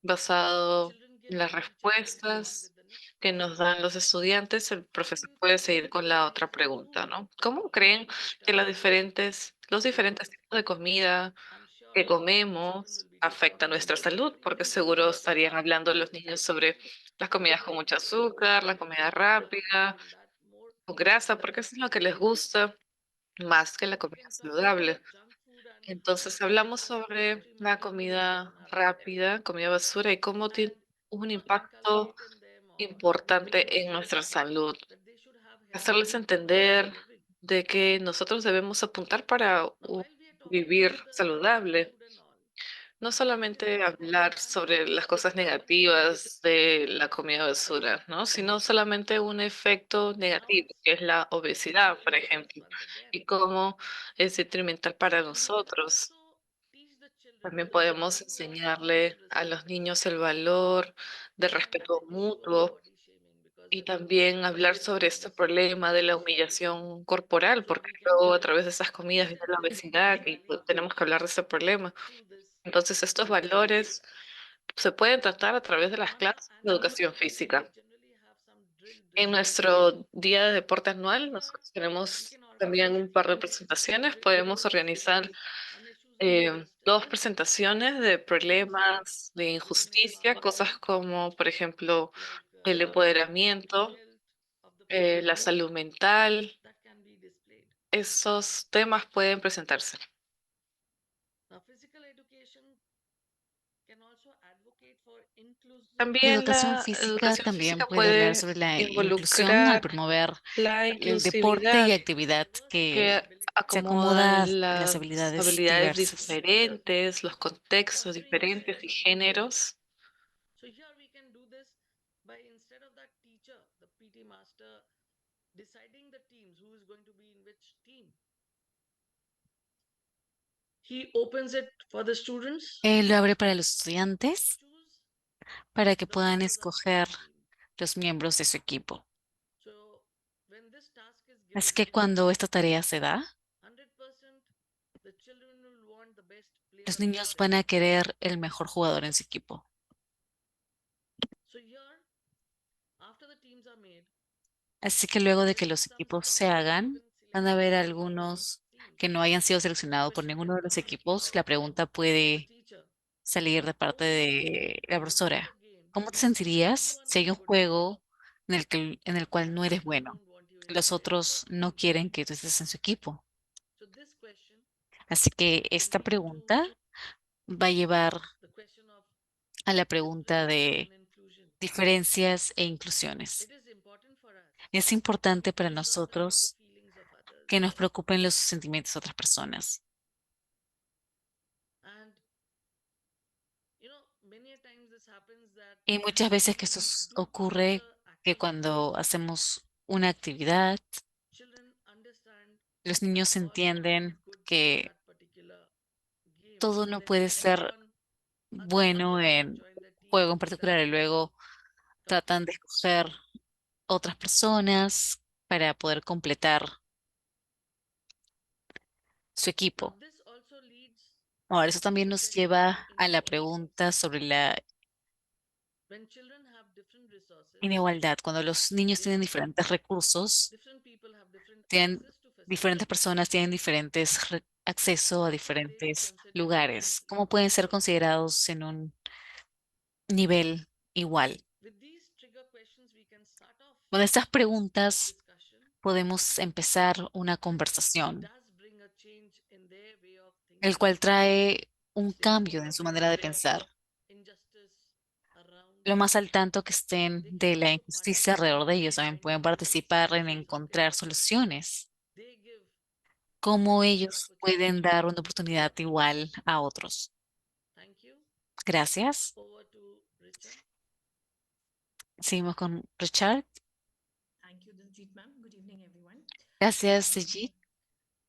Basado en las respuestas que nos dan los estudiantes, el profesor puede seguir con la otra pregunta, ¿no? ¿Cómo creen que los diferentes tipos de comida que comemos afectan nuestra salud? Porque seguro estarían hablando los niños sobre las comidas con mucho azúcar, la comida rápida, o grasa, porque eso es lo que les gusta más que la comida saludable. Entonces hablamos sobre la comida rápida, comida basura y cómo tiene un impacto importante en nuestra salud. Hacerles entender de que nosotros debemos apuntar para vivir saludable. no solamente hablar sobre las cosas negativas de la comida basura, ¿no? Sino solamente un efecto negativo, que es la obesidad, por ejemplo, y cómo es detrimental para nosotros. También podemos enseñarle a los niños el valor del respeto mutuo y también hablar sobre este problema de la humillación corporal, porque luego a través de esas comidas viene la obesidad y pues, tenemos que hablar de ese problema. Entonces, estos valores se pueden tratar a través de las clases de educación física. En nuestro día de deporte anual, nosotros tenemos también un par de presentaciones. Podemos organizar dos presentaciones de problemas de injusticia, cosas como, por ejemplo, el empoderamiento, la salud mental. Esos temas pueden presentarse. La También educación la física educación también física puede hablar puede sobre la inclusión al involucrar promover la el deporte y inclusividad actividad que que se acomoda acomodan a las las habilidades habilidades diversas. diferentes, los contextos diferentes y géneros. He opens it for the students Él lo abre para los estudiantes choose para que the puedan members of escoger the team. los miembros de su equipo. So when this task is given, Así que cuando esta tarea se da, 100% the children will want the best player los for niños their van a team. querer el mejor jugador en su equipo. So here, after the teams are made, Así que luego de there que will be los some equipos from se which have hagan, been van a selected haber by any of the algunos teams. que no hayan sido The seleccionados por question ninguno can de los come equipos. La pregunta from the puede teacher. salir de parte How would you feel de la if there is profesora. a game ¿Cómo te that you sentirías are si not hay un good at juego en el cual no and the eres others bueno? don't want you in Los their team? otros no quieren que tú estés en su equipo. So this question Así que will esta lead pregunta to va a llevar the question of a la pregunta differentiation de and inclusion. diferencias e inclusiones. It is important for us Es importante para to soften up the nosotros feelings of others. que nos preocupen los sentimientos de otras personas. And many a times this happens that Y muchas veces que when eso we look after ocurre que activities, cuando hacemos una actividad, children understand los that niños all cannot be entienden good in que that particular game, todo and no then puede depending ser on bueno others that en join the un team, juego en they decide particular y to luego tratan de complete. escoger otras personas para poder completar su Now equipo. this also leads Ahora, eso to the también nos question of lleva a la inequality. pregunta sobre la When children have different resources, inigualdad. Cuando los niños they tienen have diferentes recursos, different people have different tienen access to diferentes facilities. personas tienen diferentes acceso a How could they be diferentes considered lugares. equal? ¿Cómo pueden ser considerados en un nivel igual? With these trigger questions, we can start off Con estas a preguntas discussion podemos empezar una that conversación, does bring a change in their way of el thinking. cual trae un They are cambio more en su manera de aware of pensar. injustice around Lo them. más al tanto que estén They can de la also injusticia participate alrededor de in ellos, también pueden finding participar en solutions that can encontrar soluciones. they give Cómo others an ellos pueden opportunity. dar una oportunidad igual a otros. Thank you. Gracias. Over to Richard. Seguimos con Richard. Thank you, Diljit ma'am. Good evening, everyone. Gracias, Sejit.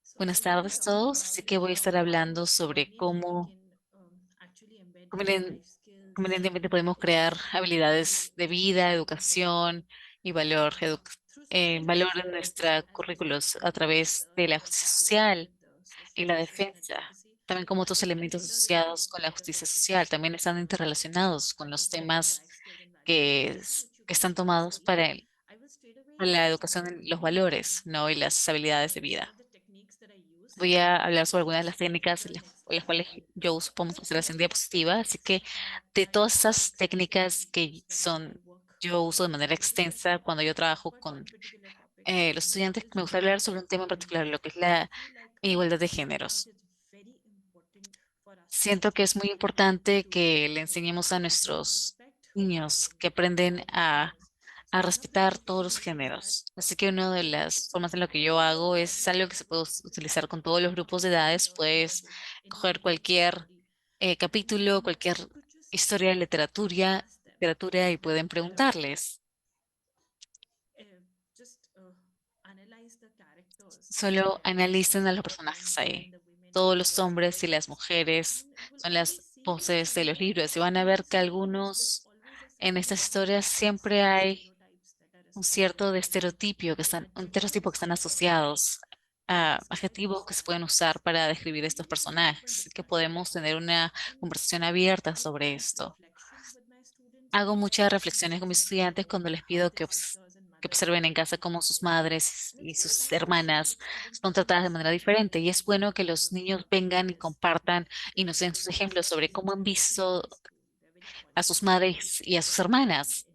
So Buenas I'll be tardes talking todos. Así about que voy a estar how hablando sobre early we cómo can actually embed convenen- life skills convenientemente podemos in crear curriculum habilidades de vida, educación y through social valor justice en advocacy. nuestra As currículos a Diljit has través de la justicia briefly social covered the y social la justice and defensa, advocacy, también como I otros can elementos reiterate asociados con la the justicia social, benefits también están interrelacionados con los of developing temas life skills and values, which you que guys están discussed tomados earlier. I will straight para away la start educación with en los valores, ¿no? Y las habilidades de some vida. of the techniques that I use Voy a hablar sobre to algunas de las just técnicas the next en las slide. cuales yo uso como First, consideración diapositiva, así que de I todas have esas técnicas extensively que used when I work yo with uso de manera students, extensa cuando yo trabajo but con one particular topic los that estudiantes, is me gusta hablar sobre relevant un tema en to particular, me. lo que es I la feel like igualdad de now it géneros. is very important for us to Siento que es muy teach children importante to que le enseñemos a nuestros respect niños que aprenden all genders. So a one of the respetar ways todos I los use that géneros. Así que una de las formas en lo que yo hago es algo que se puede utilizar con todos los grupos de edades. Puedes coger cualquier capítulo, cualquier historia de literatura y pueden preguntarles. Solo analicen a los personajes ahí. Todos los hombres y las mujeres son las voces de los libros y van a ver que algunos en estas historias siempre hay un cierto de un estereotipo que están asociados a adjetivos que se pueden usar para describir estos personajes, que podemos tener una conversación abierta sobre esto. Hago muchas reflexiones con mis estudiantes cuando les pido que observen en casa cómo sus madres y sus hermanas son tratadas de manera diferente. Y es bueno que los niños vengan y compartan y nos den sus ejemplos sobre cómo han visto a sus madres y a sus hermanas,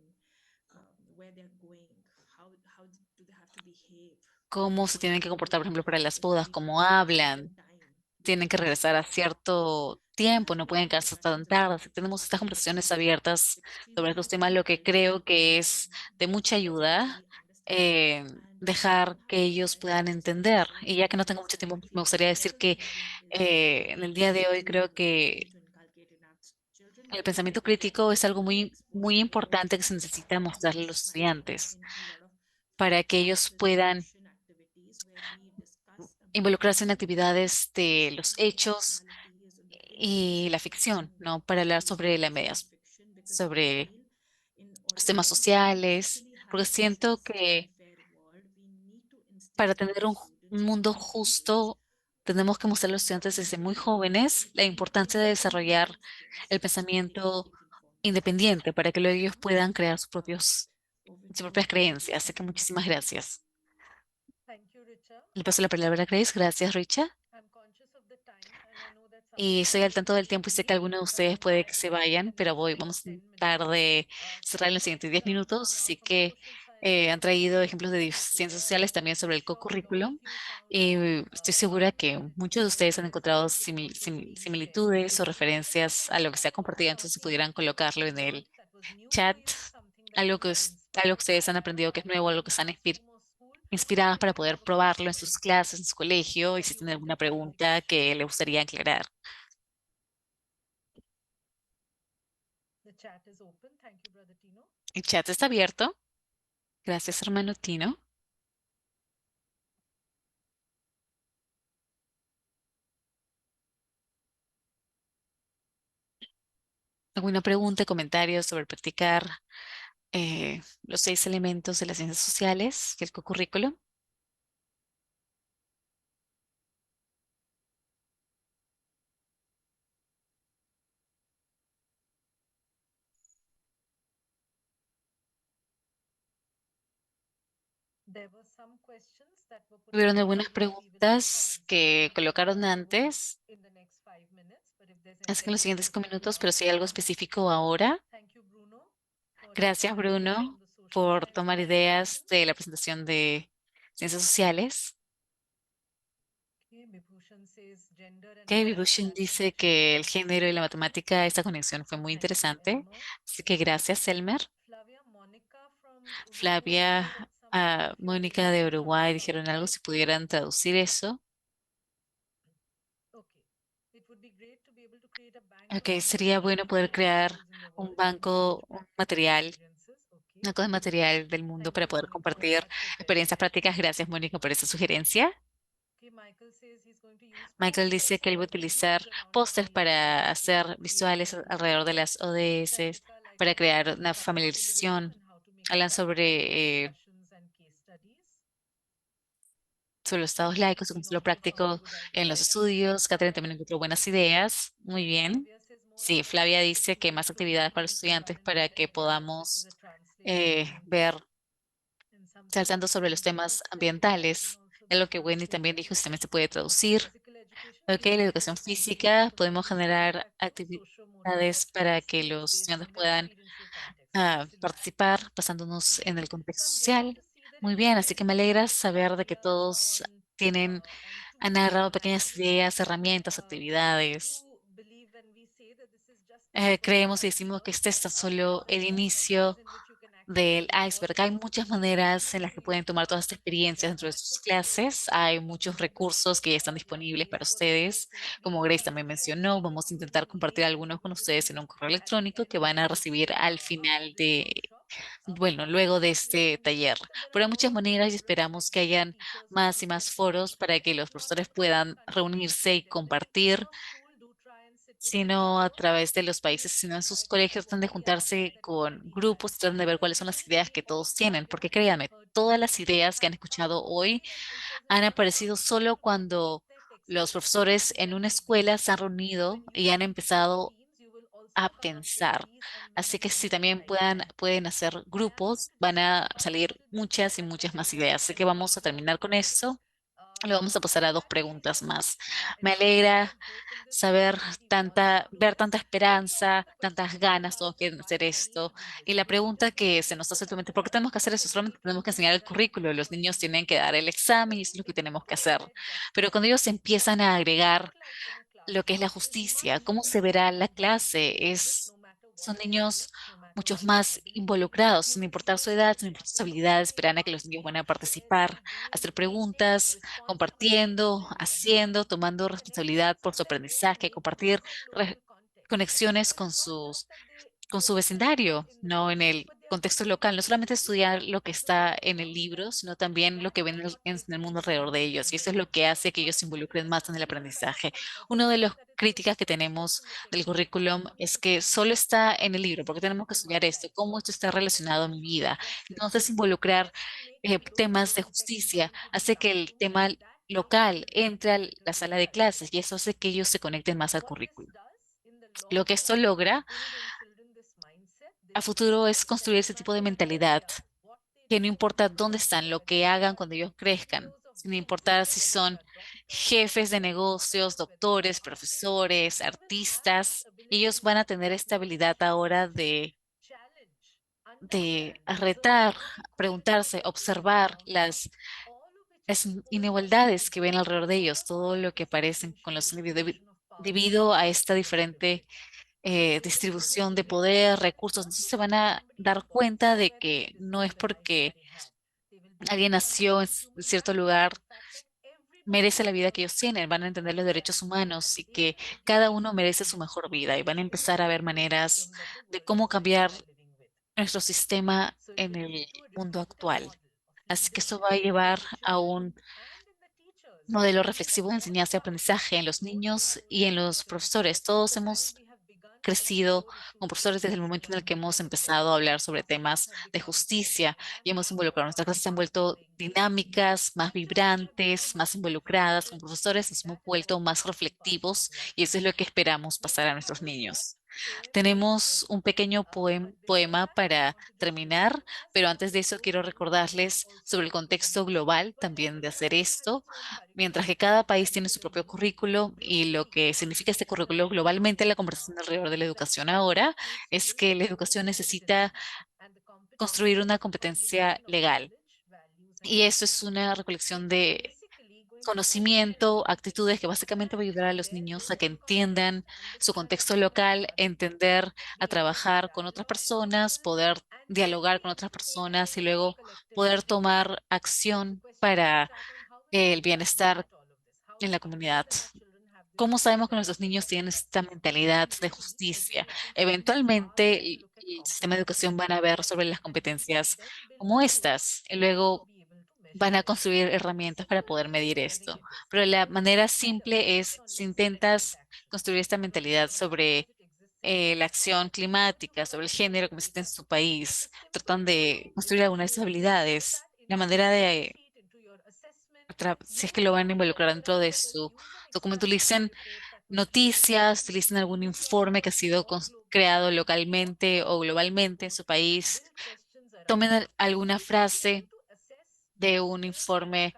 cómo se tienen que comportar, por ejemplo, para las bodas, cómo hablan, tienen que regresar a cierto tiempo, no pueden quedarse tan tarde. Si tenemos estas conversaciones abiertas sobre estos temas, lo que creo que es de mucha ayuda, dejar que ellos puedan entender. Y ya que no tengo mucho tiempo, me gustaría decir que en el día de hoy creo que el pensamiento crítico es algo muy importante que se necesita mostrarle a los estudiantes para que ellos puedan involucrarse en actividades de los hechos y la ficción, ¿no? Para hablar sobre sobre los temas sociales, porque siento que para tener un mundo justo, tenemos que mostrar a los estudiantes desde muy jóvenes la importancia de desarrollar el pensamiento independiente para que luego ellos puedan crear sus propias creencias. Así que muchísimas gracias. Thank you, Richa. Le paso la palabra a Grace. Gracias, Richa. I'm conscious of the time and I know that some Y of estoy you al tanto del tiempo y sé que need algunos de to ustedes come puede que by se in the vayan, pero next vamos 10 a minutes. tratar de cerrar en los Bruno, siguientes 10 minutos. Así from a que social science han traído background, ejemplos de ciencias sociales también sobre el sure a lot of co-currículum. you found Y it estoy segura que muchos de ustedes han encontrado what was being shared. similitudes o referencias a lo que se ha compartido, entonces si pudieran colocarlo en el That was new for chat, you, something that you were algo que inspired ustedes han by aprendido que es nuevo, algo que están classroom or school. inspiradas para poder probarlo en sus clases, en su colegio, y si tienen alguna pregunta que le gustaría aclarar. The chat is open. Thank you, Brother Tino. El chat está abierto. Gracias, hermano Tino. ¿Alguna pregunta, comentario sobre practicar los 6 elementos de las ciencias sociales y el co-currículo? There were some questions that were put Tuvieron forward algunas previously without the preguntas answer. que colocaron I won't antes, in the next 5 minutes, but if there's así que en los anything siguientes that 5 you minutos, pero si hay algo want. específico ahora. Thank you, Bruno, for Gracias, taking ideas Bruno, from the social por science tomar ideas presentation. de la presentación de ciencias sociales. Okay, Vibhushan says gender and Kay mathematics Vibhushan is dice connection was que el very género y la interesting. matemática, esta conexión fue muy Thank you, interesante. Elmer. Así que gracias, Elmer. Flavia, Monica from Uruguay Flavia, said something. If you are Mónica de able to Uruguay dijeron algo, translate. si pudieran traducir eso. Okay. It would be great to be able to create a bank of Ok, sería bueno information poder about crear schools in the un world and banco, un engagement with material, experiences. Okay. una cosa de material del mundo Thank para you, poder Monica. compartir That's a very experiencias good prácticas. Gracias, suggestion. Mónica, por esa sugerencia. Okay, Michael says he's going to use Michael posters dice que él va a or utilizar videos around pósters OEs para to hacer create visuales alrededor de familiarity. las ODS, Jessica, para likewise, crear talking una about particularism familiarización. and how to make it Hablan practical with sobre discussions and case studies. los estados laicos y cómo Catherine lo also found práctico good en los ideas. estudios. Catherine también encontró buenas ideas. Muy bien. Flavia says more Sí, Flavia activities for dice que más students to actividades para los engage with estudiantes current para que events. This is podamos a translation ver in some saltando sense. sobre los Wendy temas has said that can ambientales. also Es be lo que Wendy también translated. dijo, si también se puede traducir. Physical education, Ok, la educación behaviorist and física, podemos psychosocial generar factors, sociomotor actividades para factors, que traits los based estudiantes on their puedan experiential context. Excellent. participar basándonos en Okay. el contexto So I'm glad social. to see that Muy bien, everybody así que has me alegra shared good saber de que ideas todos on tienen, han tools agarrado and pequeñas activities. ideas, herramientas, I actividades. do believe when we say that this is just the first Creemos y decimos que chapter, este es tan solo el most of those inicio in which you can del iceberg. Hay muchas maneras en las que pueden tomar toda esta experiencia dentro de sus clases. Hay muchos recursos que ya están disponibles para ustedes. Como Grace también mencionó, vamos a intentar compartir algunos con ustedes en un correo electrónico que van a recibir al final bueno, luego de este taller. Pero hay muchas maneras y esperamos que hayan más y más foros para que los profesores puedan reunirse y compartir, sino a través de los países, sino en sus colegios, tratan de juntarse con grupos, tratan de ver cuáles son las ideas que todos tienen, porque créanme, todas las ideas que han escuchado hoy han aparecido solo cuando los profesores en una escuela se han reunido y han empezado a pensar. Así que si también pueden hacer grupos, van a salir muchas y muchas más ideas. Así que vamos a terminar con esto. Le vamos a pasar a dos preguntas más. Me alegra ver tanta esperanza, tantas ganas, todos quieren hacer esto. Y la pregunta que se nos hace actualmente, ¿por qué tenemos que hacer eso? Solamente tenemos que enseñar el currículo, los niños tienen que dar el examen y eso es lo que tenemos que hacer. Pero cuando ellos empiezan a agregar lo que es la justicia, cómo se verá la clase, son niños muchos más involucrados, sin importar su edad, sin importar sus habilidades, esperan a que los niños van a participar, hacer preguntas, compartiendo, haciendo, tomando responsabilidad por su aprendizaje, compartir conexiones con su vecindario, no en el contexto local, no solamente estudiar lo que está en el libro, sino también lo que ven en el mundo alrededor de ellos. Y eso es lo que hace que ellos se involucren más en el aprendizaje. Una de las críticas que tenemos del currículum es que solo está en el libro, porque tenemos que estudiar esto, cómo esto está relacionado a mi vida. Entonces, involucrar temas de justicia hace que el tema local entre a la sala de clases y eso hace que ellos se conecten más al currículum. Lo que esto logra a futuro es construir ese tipo de mentalidad, que no importa dónde están, lo que hagan cuando ellos crezcan, sin importar si son jefes de negocios, doctores, profesores, artistas, ellos van a tener esta habilidad ahora de retar, preguntarse, observar las inigualdades que ven alrededor de ellos, todo lo que aparecen con los medios debido a esta diferente distribución de poder, recursos. Entonces se van a dar cuenta de que no es porque alguien nació en cierto lugar, merece la vida que ellos tienen, van a entender los derechos humanos y que cada uno merece su mejor vida y van a empezar a ver maneras de cómo cambiar nuestro sistema en el mundo actual. Así que eso va a llevar a un modelo reflexivo de enseñanza y aprendizaje en los niños y en los profesores. Todos hemos crecido con profesores desde el momento en el que hemos empezado a hablar sobre temas de justicia y hemos involucrado. Nuestras clases se han vuelto dinámicas, más vibrantes, más involucradas. Con profesores nos hemos vuelto más reflectivos y eso es lo que esperamos pasar a nuestros niños. Tenemos un pequeño poema para terminar, pero antes de eso quiero recordarles sobre el contexto global también de hacer esto. Mientras que cada país tiene su propio currículo y lo que significa este currículo globalmente, la conversación alrededor de la educación ahora es que la educación necesita construir una competencia legal. Y eso es una recolección de conocimiento, actitudes que básicamente va a ayudar a los niños a que entiendan su contexto local, entender, a trabajar con otras personas, poder dialogar con otras personas y luego poder tomar acción para el bienestar en la comunidad. ¿Cómo sabemos que nuestros niños tienen esta mentalidad de justicia? Eventualmente, el sistema de educación van a ver sobre las competencias como estas. Y luego van a construir herramientas para poder medir esto. Pero la manera simple es si intentas construir esta mentalidad sobre la acción climática, sobre el género que existe en su país, tratan de construir algunas de esas habilidades. La manera de, si es que lo van a involucrar dentro de su documento, utilicen noticias, utilicen algún informe que ha sido creado localmente o globalmente en su país, tomen alguna frase de un informe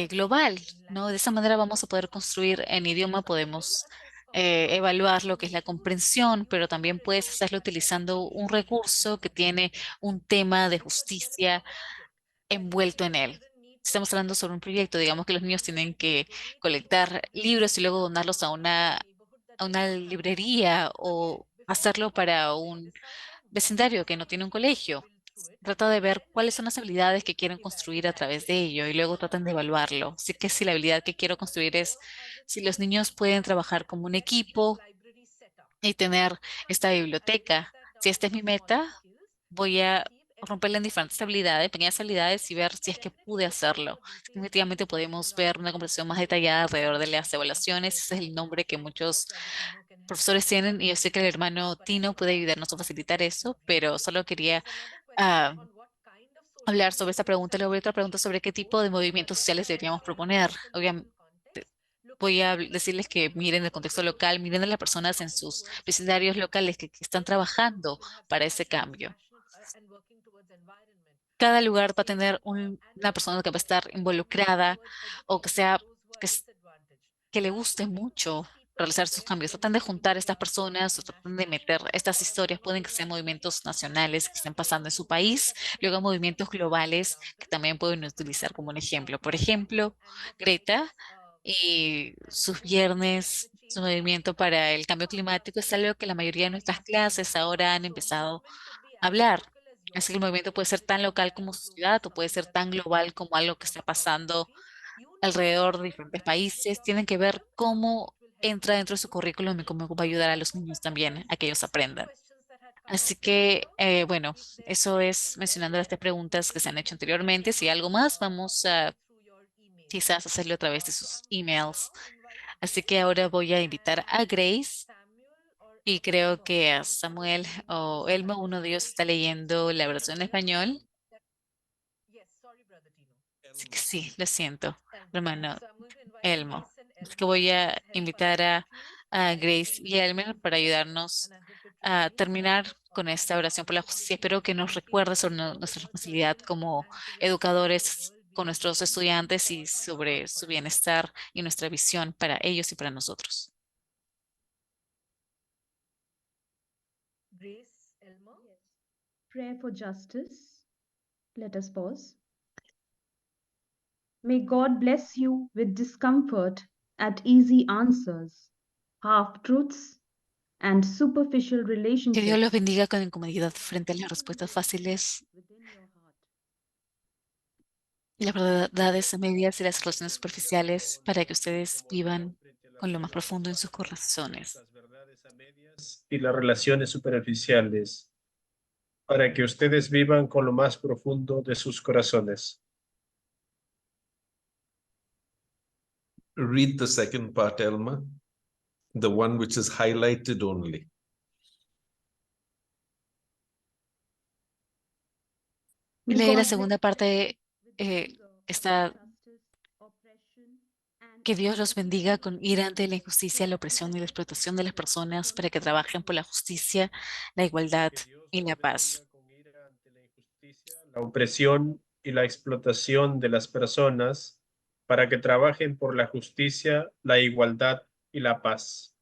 global, ¿no? De esa manera vamos a poder construir en idioma, podemos evaluar lo que es la comprensión, pero también puedes hacerlo utilizando un recurso que tiene un tema de justicia envuelto en él. Estamos hablando sobre un proyecto, digamos que los niños tienen que colectar libros y luego donarlos a una librería o hacerlo para un vecindario que no tiene un colegio. trata de ver cuáles son las habilidades que quieren construir a través de ello y luego tratan de evaluarlo. Así que si la habilidad que quiero construir es si los niños pueden trabajar como un equipo y tener esta biblioteca. Si esta es mi meta, voy a romperla en diferentes habilidades, pequeñas habilidades y ver si es que pude hacerlo. Definitivamente podemos ver una conversación más detallada alrededor de las evaluaciones. Ese es el nombre que muchos profesores tienen y yo sé que el hermano Tino puede ayudarnos a facilitar eso, pero solo quería ah, hablar sobre esta pregunta. Luego otra pregunta sobre qué tipo de movimientos sociales deberíamos proponer. Obviamente, voy a decirles que miren el contexto local, miren a las personas en sus vecindarios locales que están trabajando para ese cambio. Cada lugar va a tener una persona que va a estar involucrada o que sea, que, que le guste mucho realizar sus cambios. Tratan de juntar a estas personas, o tratan de meter estas historias, pueden que sean movimientos nacionales que estén pasando en su país, luego movimientos globales que también pueden utilizar como un ejemplo. Por ejemplo, Greta y sus viernes, su movimiento para el cambio climático es algo que la mayoría de nuestras clases ahora han empezado a hablar. Así que el movimiento puede ser tan local como su ciudad o puede ser tan global como algo que está pasando alrededor de diferentes países. Tienen que ver cómo entra dentro de su currículum y cómo va a ayudar a los niños también a que ellos aprendan. Así que, bueno, eso es mencionando las tres preguntas que se han hecho anteriormente. Si hay algo más, vamos a quizás hacerlo a través de sus emails. Así que ahora voy a invitar a Grace y creo que a Samuel o Elmo, uno de ellos está leyendo la versión en español. Así que sí, lo siento, hermano Elmo. Es que voy a invitar a Grace y a Elmer para ayudarnos a terminar con esta oración por la justicia. Espero que nos recuerde sobre nuestra responsabilidad como educadores con nuestros estudiantes y sobre su bienestar y nuestra visión para ellos y para nosotros. Grace, Elmer. Prayer for justice. Let us pause. May God bless you with discomfort at easy answers, half truths, and superficial Que Dios los relationships bendiga con incomodidad frente a las respuestas fáciles within your heart. y las verdades a medias y las relaciones superficiales para que ustedes vivan con lo más profundo en sus corazones. Las verdades a medias y las relaciones superficiales, para que ustedes vivan con lo más profundo de sus corazones. Read the second part, Elma, the one which is highlighted only. May Lee la God segunda parte, está que Dios los bendiga con ira ante la injusticia, la opresión y la explotación de las personas para que trabajen por la justicia, la igualdad y la paz. La opresión y la explotación de las personas, para que trabajen por la justicia, la igualdad y la paz.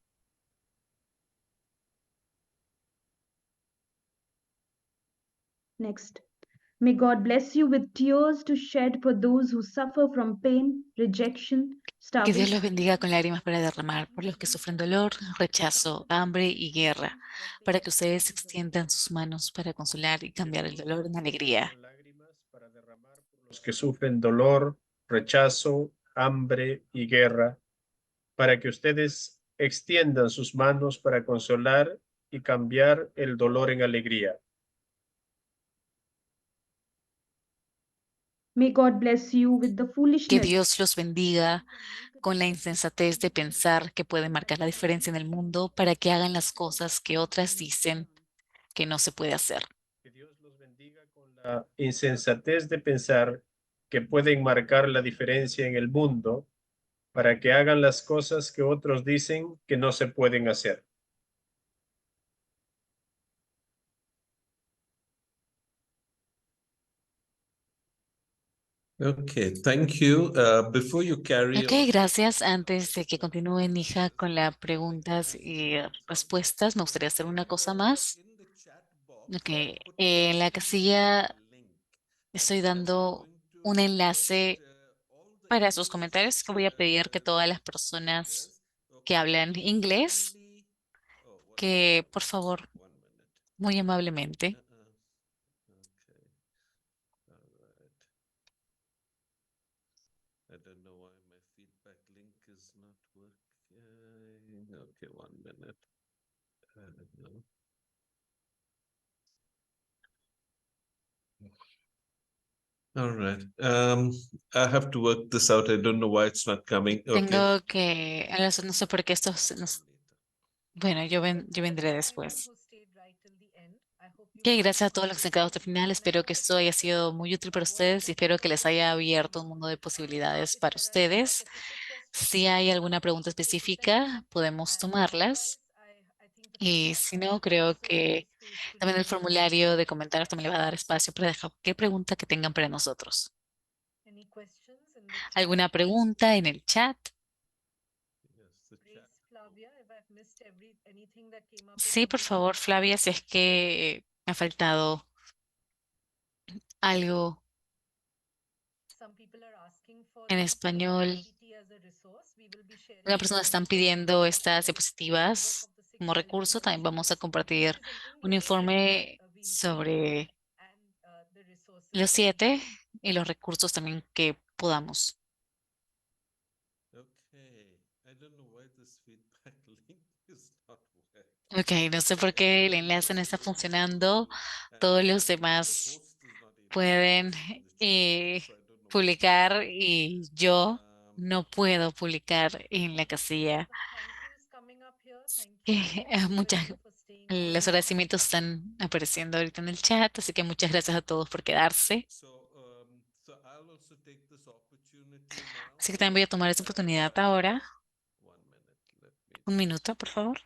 Next. May God bless you with tears to shed for those who suffer from pain, rejection, Que Dios los starvation. bendiga con lágrimas para derramar por los que sufren dolor, rechazo, hambre y guerra, para que ustedes extiendan sus manos para consolar y cambiar el dolor en alegría. Los que sufren dolor, rechazo, hambre y guerra, para que ustedes extiendan sus manos para consolar y cambiar el dolor en alegría. May God bless you with the Que foolishness Dios los bendiga con la insensatez de pensar que puede marcar la diferencia en el mundo para que hagan las cosas que otras dicen que no se puede hacer. Que Dios los bendiga con la insensatez de pensar que pueden marcar la diferencia en el mundo para que hagan las cosas que otros dicen que no se pueden hacer. Okay, thank you. Before you carry Ok, on, gracias. Antes de que continúen, hija, con las preguntas y respuestas, me gustaría hacer una cosa más. in the chat box, Ok, put en la casilla link. estoy dando un enlace para sus comentarios que voy a pedir que todas las personas que hablan inglés, que por favor, muy amablemente, Okay, 1 minute. No. All right. I have to work this out. I don't know why it's not coming. Okay. Tengo que, no sé por qué bueno, yo vendré después. Ok, gracias a todos los que se han quedado hasta el final. Espero que esto haya sido muy útil para ustedes y espero que les haya abierto un mundo de posibilidades para ustedes. Si hay alguna pregunta específica, podemos tomarlas. Y si no, creo que también el formulario de comentarios también le va a dar espacio para dejar qué pregunta que tengan para nosotros. ¿Alguna pregunta en el chat? Sí, por favor, Flavia, si es que me ha faltado algo en español. Una persona están pidiendo estas diapositivas como recurso. También vamos a compartir un informe sobre los 7 y los recursos también que podamos. Okay. I don't know why this feedback link is not working. Ok, no sé por qué el enlace no está funcionando. Todos los demás pueden publicar y yo no puedo publicar en la casilla. Los agradecimientos están apareciendo ahorita en el chat, así que muchas gracias a todos por quedarse. So I'll also take this opportunity now. Así que también voy a tomar esta oportunidad ahora. 1 minute. Let me Un minuto, por favor.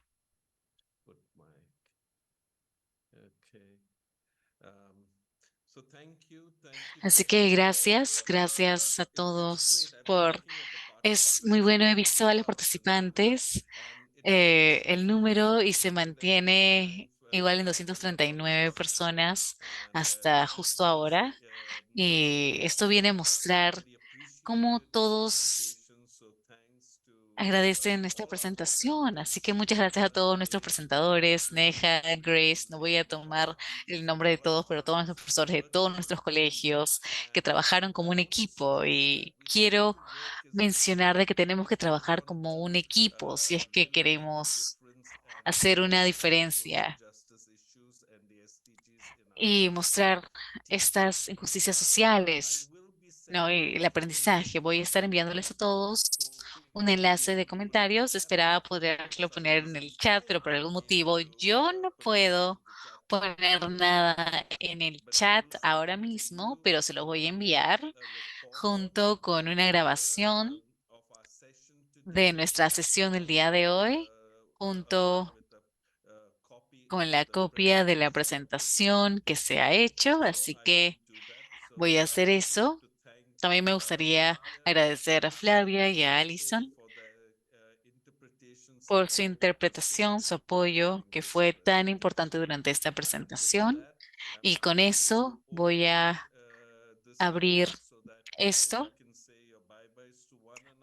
put my. Okay. So thank you Así to que everyone. gracias a todos Great. I've been por... looking at the Es muy bueno, he visto a los participantes, el número y se mantiene igual en 239 personas hasta justo ahora. Y esto viene a mostrar cómo todos agradecen esta presentación. Así que muchas gracias a todos nuestros presentadores, Neja, Grace. No voy a tomar el nombre de todos, pero todos nuestros profesores de todos nuestros colegios que trabajaron como un equipo. Y quiero mencionar de que tenemos que trabajar como un equipo si es que queremos hacer una diferencia y mostrar estas injusticias sociales, ¿no? Y el aprendizaje. Voy a estar enviándoles a todos un enlace de comentarios. Esperaba poderlo poner en el chat, pero por algún motivo yo no puedo poner nada en el chat ahora mismo, pero se lo voy a enviar junto con una grabación de nuestra sesión del día de hoy, junto con la copia de la presentación que se ha hecho. Así que voy a hacer eso. También me gustaría agradecer a Flavia y a Alison por su interpretación, su apoyo, que fue tan importante durante esta presentación. Y con eso voy a abrir esto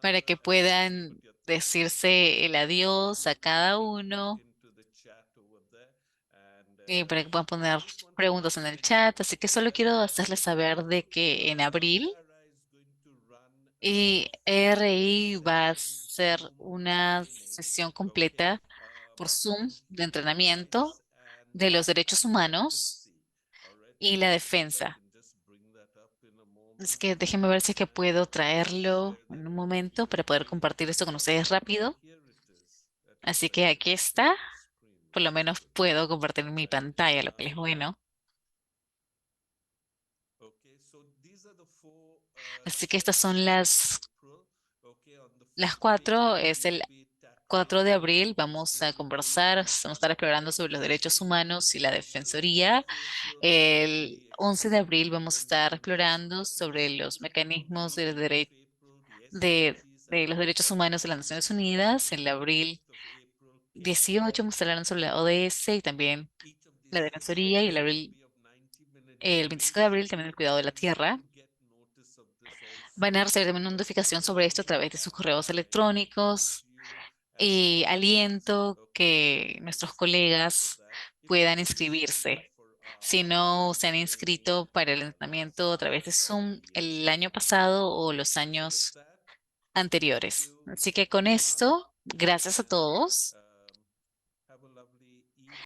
para que puedan decirse el adiós a cada uno y para que puedan poner preguntas en el chat. Así que solo quiero hacerles saber de que en abril RI va a ser una sesión completa por Zoom de entrenamiento de los derechos humanos y la defensa. Es que déjenme ver si es que puedo traerlo en un momento para poder compartir esto con ustedes rápido. Así que aquí está. Por lo menos puedo compartir mi pantalla, lo que es bueno. Así que estas son las 4. Es el 4 de abril. Vamos a conversar, vamos a estar explorando sobre los derechos humanos y la defensoría. El 11 de abril vamos a estar explorando sobre los mecanismos de los derechos humanos de las Naciones Unidas. En el abril 18 vamos a estar hablando sobre la ODS y también la defensoría. Y el 25 de abril también el cuidado de la tierra. Van a recibir también una notificación sobre esto a través de sus correos electrónicos. Y aliento que nuestros colegas puedan inscribirse. Si no se han inscrito para el entrenamiento a través de Zoom el año pasado o los años anteriores. Así que con esto Gracias a todos.